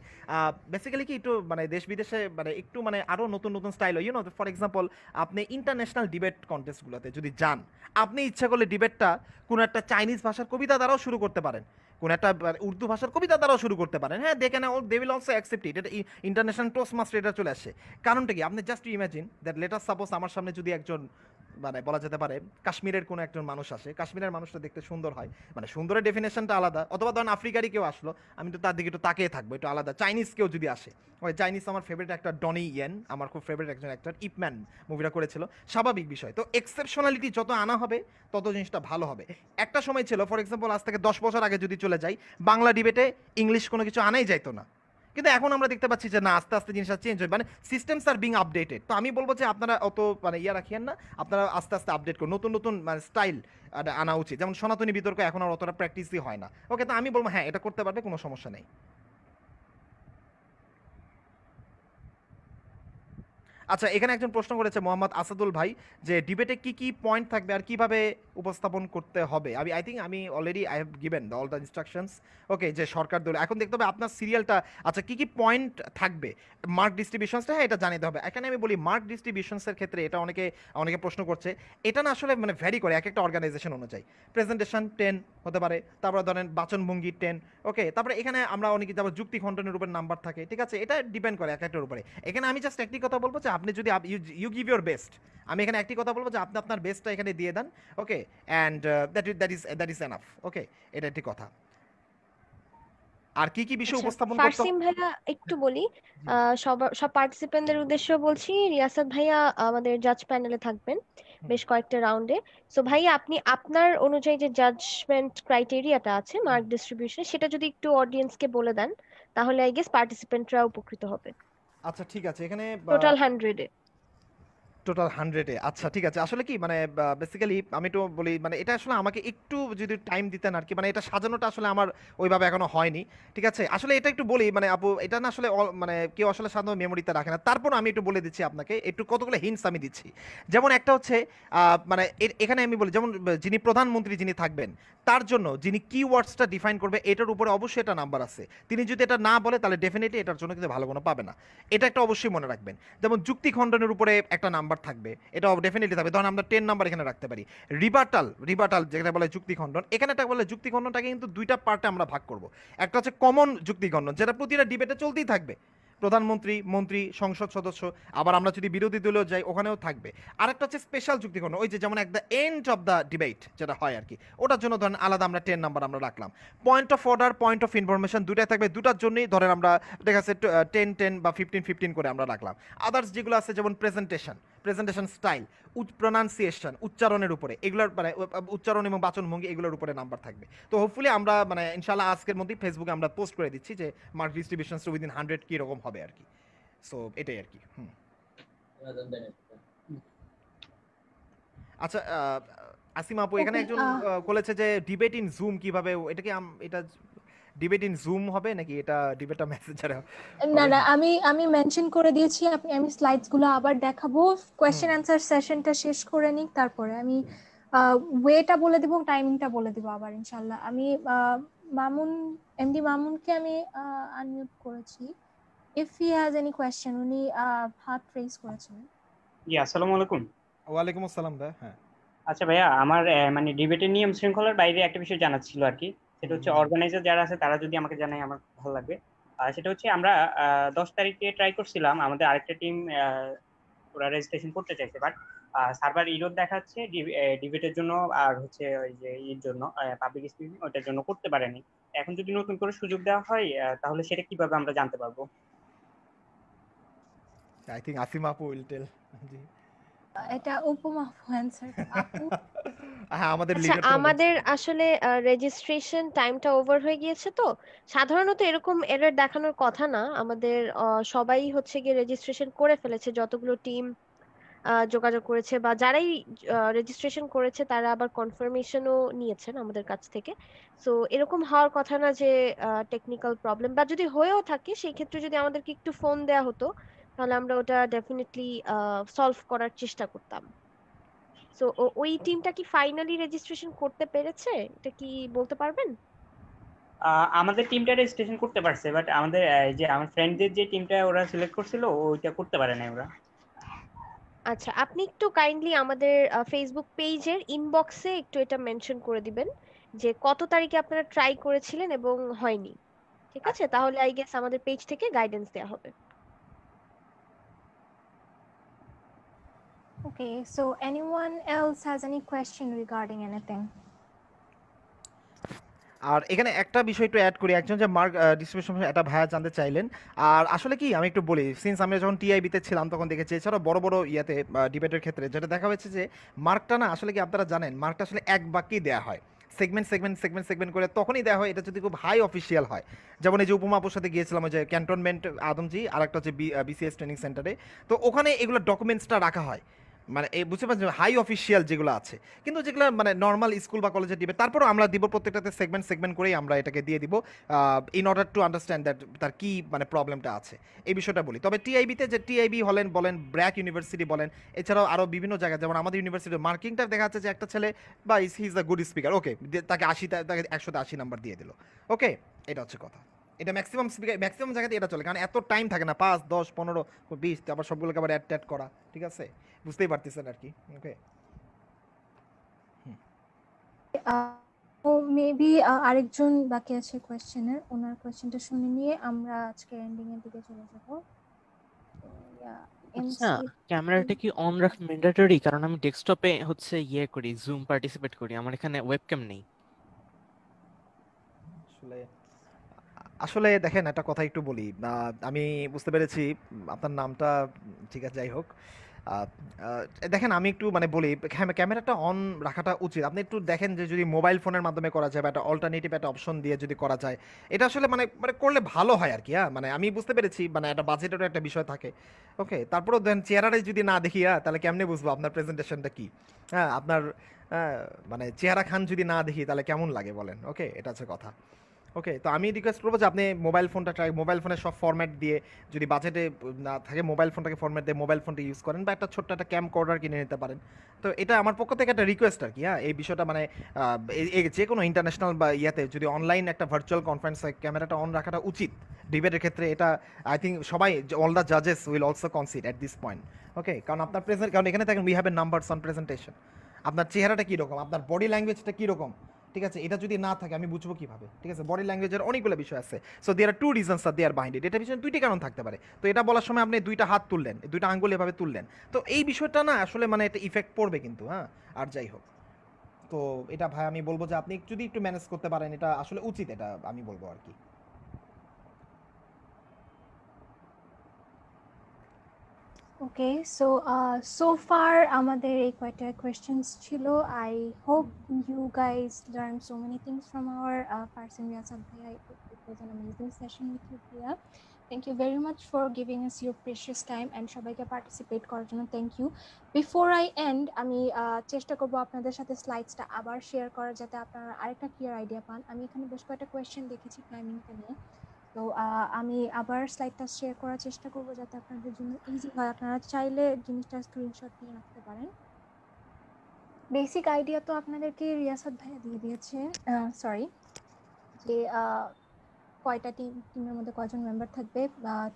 Basically কি একটু মানে দেশ বিদেশে মানে একটু মানে আরও নতুন নতুন স্টাইল হয়, ফর এক্সাম্পল আপনি ইন্টারন্যাশনাল ডিবেট কন্টেস্টগুলোতে যদি যান, আপনি ইচ্ছা করলে ডিবেটটা কোনো একটা চাইনিজ ভাষার কবিতা দ্বারাও শুরু করতে পারেন, কোন একটা উর্দু ভাষার কবিতা দ্বারাও শুরু করতে পারেন। হ্যাঁ, they will also accept it. এটা ইন্টারন্যাশনাল টোস্ট মাস্টার এটা চলে আসে। কারণটা কি, আপনি just imagine that letter suppose আমার সামনে যদি একজন মানে বলা যেতে পারে কাশ্মীরের কোনো একজন মানুষ আসে, কাশ্মীরের মানুষটা দেখতে সুন্দর হয়, মানে সুন্দরের ডেফিনেশনটা আলাদা, অথবা ধরেন আফ্রিকারই কেউ আসলো, আমি তো তার দিকে একটু তাকিয়ে থাকবো, একটু আলাদা। চাইনিজ কেউ যদি আসে, ওই চাইনিজ আমার ফেভারিট একটা ডনি ইয়েন, আমার খুব ফেভারিট একজন অ্যাক্টর, ইপম্যান মুভিটা করেছিল, স্বাভাবিক বিষয়। তো এক্সেপশনালিটি যত আনা হবে তত জিনিসটা ভালো হবে। একটা সময় ছিল, ফর এক্সাম্পল আজ থেকে 10 বছর আগে যদি চলে যাই, বাংলা ডিবেটে ইংলিশ কোনো কিছু আনাই যাইতো না। কিন্তু এখন আমরা দেখতে পাচ্ছি যে না, আস্তে আস্তে জিনিসটা চেঞ্জ হয়, মানে সিস্টেমস আর বিং আপডেটেড। তো আমি বলবো যে আপনারা অত মানে ইয়া রাখিয়েন না, আপনারা আস্তে আস্তে আপডেট করুন, নতুন নতুন মানে স্টাইল আনা উচিত। যেমন সনাতনী বিতর্ক এখন আর অতটা প্র্যাকটিসই হয় না, ওকে। তো আমি বলবো হ্যাঁ, এটা করতে পারবে, কোনো সমস্যা নেই। আচ্ছা, এখানে একজন প্রশ্ন করেছে মোহাম্মদ আসাদুল ভাই, যে ডিবেটে কি কি পয়েন্ট থাকবে আর কিভাবে উপস্থাপন করতে হবে। আই থিঙ্ক আমি already I have given all the instructions, okay. যে সরকার দল এখন দেখতে হবে আপনার সিরিয়ালটা, আচ্ছা কি কি পয়েন্ট থাকবে, মার্ক ডিস্ট্রিবিউশনসটা, হ্যাঁ এটা জানিতে হবে। এখানে আমি বলি মার্ক ডিস্ট্রিবিউশনসের ক্ষেত্রে এটা অনেকে অনেকে প্রশ্ন করছে, এটা না আসলে মানে ভ্যারি করে এক একটা অর্গানাইজেশন অনুযায়ী। প্রেজেন্টেশন 10 হতে পারে, তারপরে ধরেন বাচনভঙ্গি 10, ওকে। তারপরে এখানে আমরা অনেকে তারপর যুক্তি খণ্ডনের উপর নাম্বার থাকে, ঠিক আছে, এটা ডিপেন্ড করে এক একটার উপরে। এখানে আমি জাস্ট একটি কথা বলবো যে আপনি যদি ইউ গিভ ইউর বেস্ট, আমি এখানে একটি কথা বলবো যে আপনি আপনার বেস্টটা এখানে দিয়ে দেন, ওকে। অ্যান্ড দ্যাট ইজ এনাফ, ওকে। এটা একটি কথা। আর কি কি বিষয় আচ্ছা, উপস্থাপন করতে ফারসিম ভাইয়া একটু বলি। জি। সব পার্টিসিপেন্টদের উদ্দেশ্য বলছি, রিয়াসাত ভাইয়া আমাদের জাজ প্যানেলে থাকবেন হুম। বেশ কয়েকটা রাউন্ডে। সো ভাইয়া আপনি আপনার অনুযায়ী যে জাজমেন্ট ক্রাইটেরিয়াটা আছে মার্ক ডিস্ট্রিবিউশন, সেটা যদি একটু অডিয়েন্সকে বলে দেন, তাহলে আই গেস পার্টিসিপেন্টরা উপকৃত হবে। আচ্ছা ঠিক আছে, এখানে টোটাল 100-এ। টোটাল 100-এ, আচ্ছা ঠিক আছে। আসলে কি মানে বেসিক্যালি আমি একটু বলি, মানে এটা আসলে আমাকে একটু যদি টাইম দিতেন আর কি, মানে এটা সাজানোটা আসলে আমার ওইভাবে এখনো হয়নি, ঠিক আছে। আসলে এটা একটু বলি, মানে আপু এটা না আসলে মানে কেউ আসলে সাধারণত মেমোরিতে রাখে না, তারপর আমি একটু বলে দিচ্ছি আপনাকে, একটু কতগুলো হিন্টস আমি দিচ্ছি। যেমন একটা হচ্ছে মানে এখানে আমি বলি, যেমন যিনি প্রধানমন্ত্রী যিনি থাকবেন, তার জন্য যিনি কিওয়ার্ডসটা ডিফাইন করবে এটার উপরে অবশ্যই একটা নাম্বার আছে। তিনি যদি এটা না বলে তাহলে ডেফিনেটলি এটার জন্য কিন্তু ভালো কোনো পাবে না, এটা একটা অবশ্যই মনে রাখবেন। যেমন যুক্তি খণ্ডনের উপরে একটা নাম্বার থাকবে, এটা ডেফিনেটলি থাকবে, ধরুন আমরা 10 নাম্বার এখানে রাখতে পারি। রিবাটাল যেটা বলে যুক্তি খণ্ডন, এখানে একটা বলে যুক্তি খণ্ডনটাকে কিন্তু দুইটা পার্টে আমরা ভাগ করব। একটা হচ্ছে কমন যুক্তি খণ্ডন, যেটা প্রতিটা ডিবেটে চলতেই থাকবে, প্রধানমন্ত্রী, মন্ত্রী, সংসদ সদস্য, আবার আমরা যদি বিরোধী দলীয় যাই ওখানেও থাকবে। আরেকটা হচ্ছে স্পেশাল যুক্তিকরণ, ওই যে যেমন এক the end of the debate যেটা হয় আর কি, ওটার জন্য ধরেন আলাদা আমরা 10 নাম্বার আমরা রাখলাম। Point of order, point of information দুটাই থাকবে, দুটার জন্যই ধরেন আমরা দেখা যাচ্ছে 10 বা 15 করে আমরা রাখলাম। আদার্স যেগুলো আছে যেমন প্রেজেন্টেশন স্টাইল, প্রনাউন্সিয়েশন, উচ্চারণের উপরে, এগুলোর মানে উচ্চারণ এবং বাচনভঙ্গি এগুলোর উপরে নাম্বার থাকবে। তো হোপফুলি আমরা মানে ইনশাআল্লাহ আজকের মধ্যেই ফেসবুকে আমরা পোস্ট করে দিচ্ছি যে মার্ক ডিস্ট্রিবিউশন উইদিন 100 কি রকম হবে আর কি। সো এটাই আর কি। আচ্ছা, আসিমা আপু, এখানে Okay, একজন বলেছে যে ডিবেট ইন জুম কিভাবে, এটা কি এটা ডিবেট ইন জুম হবে নাকি এটা ডিবেটটা মেসেঞ্জারে না হবে? না, আমি মেনশন করে দিয়েছি, আমি স্লাইডস গুলো আবার দেখাবো, কোয়েশ্চেন অ্যান্সার সেশনটা শেষ করে নিই, তারপরে আমি ওয়েটা বলে দিব, টাইমিংটা বলে দিব আবার ইনশাআল্লাহ। আমি এমডি মামুনকে আমি আনমিউট করেছি, if he has any question. উনি হাত রেজ করেছেন। আসসালামু আলাইকুম। ওয়ালাইকুম আসসালাম ভাই। হ্যাঁ, আচ্ছা ভাইয়া, আমার মানে ডিবেটের নিয়ম শৃঙ্খলার বাইরে একটা বিষয় জানার ছিল আর কি। সেটা হচ্ছে অর্গানাইজার যারা আছে তারা যদি আমাকে জানায় আমার ভালো লাগবে। সেটা হচ্ছে আমরা 10 তারিখে ট্রাই করছিলাম, আমাদের আরেকটা টিম ওরা রেজিস্ট্রেশন করতে চাইছে, বাট সার্ভার ইরর দেখাচ্ছে ডিবেটের জন্য, আর হচ্ছে ওই যে এর জন্য পাবলিক স্পিকিং ওটার জন্য করতে পারেনি। এখন যদি নতুন করে সুযোগ দেওয়া হয় তাহলে সেটা কিভাবে আমরা জানতে পারবো? আই থিংক আসিমা আপু উইল টেল। জি, এটা উপমা অ্যান্সার আপু। হ্যাঁ, আমাদের আচ্ছা, লিডার তো আমাদের আসলে রেজিস্ট্রেশন টাইমটা ওভার হয়ে গিয়েছে, তো সাধারণত এরকম এরর দেখানোর কথা না। আমাদের সবাই হচ্ছে গিয়ে রেজিস্ট্রেশন করে ফেলেছে, যতগুলো টিম যোগাযোগ করেছে বা যারাই রেজিস্ট্রেশন করেছে তারা আবার কনফার্মেশনও নিয়েছেন আমাদের কাছ থেকে। সো এরকম হওয়ার কথা না যে টেকনিক্যাল প্রবলেম, বা যদি হয়েও থাকে সেই ক্ষেত্রে যদি আমাদেরকে একটু ফোন দেয়া হতো তাহলে আমরা ওটা ডেফিনেটলি সলভ করার চেষ্টা করতাম। সো ওই টিমটা কি ফাইনালি রেজিস্ট্রেশন করতে পেরেছে, এটা কি বলতে পারবেন? আমাদের টিমটা রেজিস্ট্রেশন করতে পারছে, বাট আমাদের যে আমার ফ্রেন্ডদের যে টিমটা ওরা সিলেক্ট করছিল ওইটা করতে পারে না ওরা। আচ্ছা, আপনি একটু কাইন্ডলি আমাদের ফেসবুক পেজের ইনবক্সে একটু এটা মেনশন করে দিবেন যে কত তারিখে আপনারা ট্রাই করেছিলেন এবং হয়নি, ঠিক আছে? তাহলে আই গেস আমাদের পেজ থেকে গাইডেন্স দেওয়া হবে। Okay, so anyone else has any question regarding anything? আর এখানে একটা বিষয় একটু অ্যাড করি, একজন যে মার্ক ডিস্ট্রিবিউশন একটা ভাইয়া জানতে চাইলেন। আর আসলে কি আমি একটু বলি, সিন্স আমরা যখন টিআইবিতে ছিলাম তখন দেখেছি, এছাড়াও বড় বড় ইয়াতে ডিবেটের ক্ষেত্রে যেটা দেখা হয়েছে যে মার্কটা না আসলে কি আপনারা জানেন, মার্কটা আসলে এক বাক্যেই দেওয়া হয়, সেগমেন্ট করে তখনই দেওয়া হয়। এটা যদি খুব হাই অফিসিয়াল হয়, যেমন এই যে উপমা আপুর সাথে গিয়েছিলাম ওই যে ক্যান্টনমেন্ট আদমজি, আর একটা হচ্ছে বিসিএস ট্রেনিং সেন্টারে, তো ওখানে এগুলো ডকুমেন্টসটা রাখা হয়, মানে এই বুঝতে পারছেন হাই অফিসিয়াল যেগুলো আছে। কিন্তু যেগুলো মানে নর্মাল স্কুল বা কলেজে দিবে, তারপরও আমরা দিব প্রত্যেকটাতে সেগমেন্ট করেই আমরা এটাকে দিয়ে দিব, in order to understand that তার কী মানে প্রবলেমটা আছে, এই বিষয়টা বলি। তবে টিআইবিতে যে টিআইবি বলেন, ব্র্যাক ইউনিভার্সিটি বলেন, এছাড়াও আরও বিভিন্ন জায়গায়, যেমন আমাদের ইউনিভার্সিটির মার্কিংটা দেখা যাচ্ছে যে একটা ছেলে বা he is the good speaker, okay, তাকে 80, তাকে 180 নাম্বার দিয়ে দিল, ওকে, এটা হচ্ছে কথা। এটা ম্যাক্সিমাম জায়গাতে এটা চলে, কারণ এত টাইম থাকে না, 5, 10, 15, 20, আবার সবগুলোকে আবার অ্যাড করা, ঠিক আছে, বুঝতেই পারতেছেন আর কি। ওকে, মেবি আরেকজন বাকি আছে কোয়েশ্চেনের, ওনার কোয়েশ্চেনটা শুনে নিয়ে আমরা আজকে এন্ডিং এর দিকে চলে যাব। আচ্ছা, ক্যামেরাটা কি অন রাখা ম্যান্ডেটরি? কারণ আমি ডেস্কটপে হচ্ছে করি, জুম পার্টিসিপেট করি, আমার এখানে ওয়েবক্যাম নেই। আসলে দেখেন একটা কথা একটু বলি, আমি বুঝতে পেরেছি আপনার নামটা, ঠিক আছে, যাই হোক। দেখেন আমি একটু মানে বলি, ক্যামেরাটা অন রাখাটা উচিত। আপনি একটু দেখেন যে যদি মোবাইল ফোনের মাধ্যমে করা যায় বা একটা অল্টারনেটিভ একটা অপশন দিয়ে যদি করা যায়, এটা আসলে মানে মানে করলে ভালো হয় আর কি। হ্যাঁ, মানে আমি বুঝতে পেরেছি মানে একটা বাজেটেরও একটা বিষয় থাকে, ওকে। তারপরেও দেন চেহারাটা যদি না দেখি, তাহলে কেমনে বুঝবো আপনার প্রেজেন্টেশনটা কি? হ্যাঁ, আপনার মানে চেহারা খান যদি না দেখি তাহলে কেমন লাগে বলেন? ওকে, এটা হচ্ছে কথা। ওকে, তো আমি রিকোয়েস্ট করবো যে আপনি মোবাইল ফোনের সব ফরম্যাট দিয়ে, যদি বাজেটে না থাকে মোবাইল ফোনটাকে ফরম্যাট দিয়ে মোবাইল ফোনটা ইউজ করেন, বা একটা ছোট্ট একটা ক্যাম কর্ডার কিনে নিতে পারেন। তো এটা আমার পক্ষ থেকে একটা রিকোয়েস্ট আর কি। হ্যাঁ, এই বিষয়টা মানে যে কোনো ইন্টারন্যাশনাল বা ইয়াতে যদি অনলাইন একটা ভার্চুয়াল কনফারেন্স হয়, ক্যামেরাটা অন রাখাটা উচিত ডিবেটের ক্ষেত্রে। এটা আই থিঙ্ক সবাই, অল দ্য জাজেস will also consider at this point, okay. কারণ আপনার কারণ এখানে থাকেন we have a numbers on presentation, আপনার চেহারাটা কীরকম, আপনার বডি ল্যাঙ্গুয়েজটা কীরকম, ঠিক আছে, এটা যদি না থাকে আমি বুঝবো কিভাবে? ঠিক আছে, বডি ল্যাঙ্গুয়েজের অনেকগুলো বিষয় আছে। So there are two reasons are there behind it. এটা পিছনে দুইটা কারণ থাকতে পারে। তো এটা বলার সময় আপনি দুইটা হাত তুললেন, দুইটা আঙ্গুল এভাবে তুললেন, তো এই বিষয়টা না আসলে মানে একটা ইফেক্ট পড়বে কিন্তু, হ্যাঁ। আর যাই হোক, তো এটা ভাই আমি বলবো যে আপনি যদি একটু ম্যানেজ করতে পারেন, এটা আসলে উচিত, এটা আমি বলবো আর কি। Okay, so so far আমাদের এই কয়টা questions ছিল. I hope you guys learned so many things from our person Riyasat Bhaiya. It was an amazing session with you, Priya. Thank you very much for giving us your precious time and সবাইকে participate করার জন্য thank you. Before I end, আমি চেষ্টা করব আপনাদের সাথে স্লাইডসটা আবার শেয়ার করার, যাতে আপনারা আরেকটা ক্লিয়ার আইডিয়া পান. আমি এখানে বেশ কয়েকটা কোয়েশ্চেন দেখেছি টাইমিংটা নিয়ে, তো আমি আবার স্লাইডটা শেয়ার করার চেষ্টা করব যাতে আপনাদের জন্য ইজি হয়. আপনারা চাইলে জিনিসটা স্ক্রিনশট নিয়ে রাখতে পারেন. বেসিক আইডিয়া তো আপনাদেরকে রিয়াসাত ভাইয়া দিয়ে দিয়েছে, সরি, যে কয়টা টিমের মধ্যে কয়জন মেম্বার থাকবে,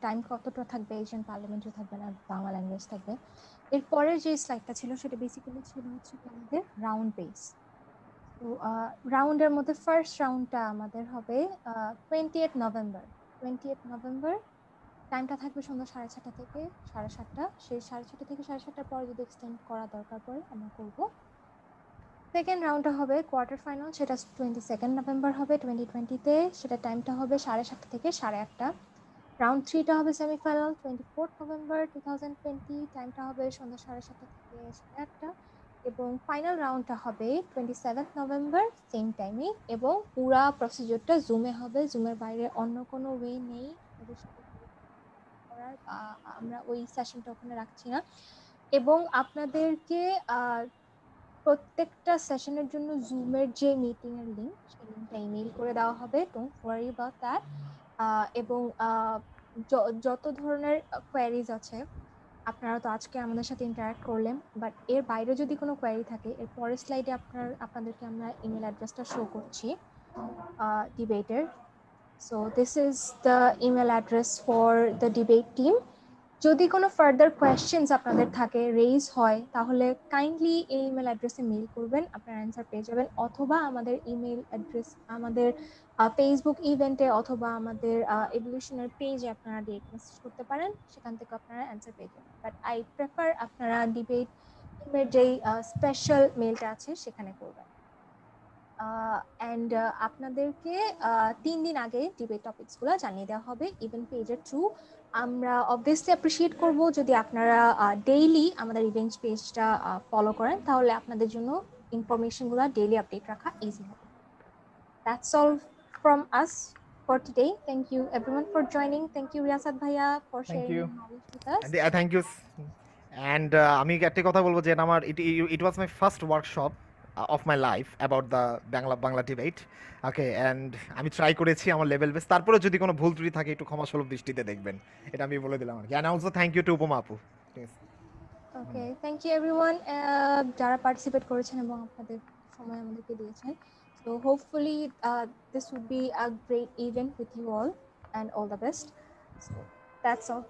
টাইম কতটা থাকবে, এশিয়ান পার্লামেন্টারি থাকবে না বাংলা ল্যাঙ্গুয়েজ থাকবে. এরপরের যে স্লাইডটা ছিল সেটা বেসিক্যালি ছিল হচ্ছে আমাদের রাউন্ড বেস. তো রাউন্ডের মধ্যে ফার্স্ট রাউন্ডটা আমাদের হবে 28 নভেম্বর. টাইমটা থাকবে সন্ধ্যা 6:30 থেকে 7:30. সেই 6:30 থেকে 7:30 পরে যদি এক্সটেন্ড করা দরকার পড়ে আমরা করব. সেকেন্ড রাউন্ডটা হবে কোয়ার্টার ফাইনাল, সেটা 22 নভেম্বর হবে 2020-তে. সেটা টাইমটা হবে 7:30 থেকে 8:30. রাউন্ড 3টা হবে সেমিফাইনাল 24 নভেম্বর 2020. টাইমটা হবে সন্ধ্যা 7:30 থেকে 8:30. এবং ফাইনাল রাউন্ডটা হবে 27 নভেম্বর সেম টাইমে, এবং পুরা প্রসিডিউরটা জুমে হবে. জুমের বাইরে অন্য কোনো ওয়ে নেই আমাদের সাথে করার, আমরা ওই সেশনটা ওখানে রাখছি না. এবং আপনাদেরকে প্রত্যেকটা সেশনের জন্য জুমের যে মিটিং এর লিংক, সেই লিংকটা ইমেইল করে দেওয়া হবে. Don't worry about that. এবং যত ধরনের কোয়ারিজ আছে, আপনারা তো আজকে আমাদের সাথে ইন্টারঅ্যাক্ট করলেন, বাট এর বাইরে যদি কোনো কোয়ারি থাকে, এর পরের স্লাইডে আপনাদেরকে আমরা ইমেল অ্যাড্রেসটা শো করছি ডিবেটের. So this is the email address for the debate team. যদি কোনো ফার্দার কোয়েশ্চেন্স আপনাদের থাকে, রেইজ হয়, তাহলে কাইন্ডলি এই ইমেল অ্যাড্রেসে মেইল করবেন, আপনারা অ্যান্সার পেয়ে যাবেন. অথবা আমাদের ইমেল অ্যাড্রেস আমাদের ফেসবুক ইভেন্টে অথবা আমাদের এভলিউশনের পেজে আপনারা ডিরেক্ট মেসেজ করতে পারেন, সেখান থেকে আপনারা অ্যান্সার পেয়ে যাবেন. বাট আই প্রেফার আপনারা ডিবেট টিমের যেই স্পেশাল মেইলটা আছে সেখানে করবেন. অ্যান্ড আপনাদেরকে 3 দিন আগে ডিবেট টপিকসগুলো জানিয়ে দেওয়া হবে ইভেন্ট পেজের থ্রু. আমরা অবভিয়াসলি অ্যাপ্রিসিয়েট করব যদি আপনারা ডেইলি আমাদের ইভেন্ট পেজটা ফলো করেন, তাহলে আপনাদের জন্য ইনফরমেশনগুলো ডেইলি আপডেট রাখা ইজি হবে. That's all from us for today. Thank you everyone for joining. Thank you Riyasat Bhaiya for Thank sharing you. your knowledge with us. Thank you. And আমি একটা কথা বলবো যে আমার it was my first workshop of my life about the Bangla debate. Okay, and আমি ট্রাই করেছি আমার লেভেল বেস, তারপরে যদি কোনো ভুল ত্রুটি থাকে একটু ক্ষমা সুলভ দৃষ্টিতে দেখবেন, এটা আমি বলে দিলাম আর কি। And also thank you to Upoma আপু। ঠিক আছে, Okay, thank you everyone যারা পার্টিসিপেট করেছেন এবং আপনাদের সময় আমাদেরকে দিয়েছেন. So hopefully this would be a great event with you all, and all the best. So that's all.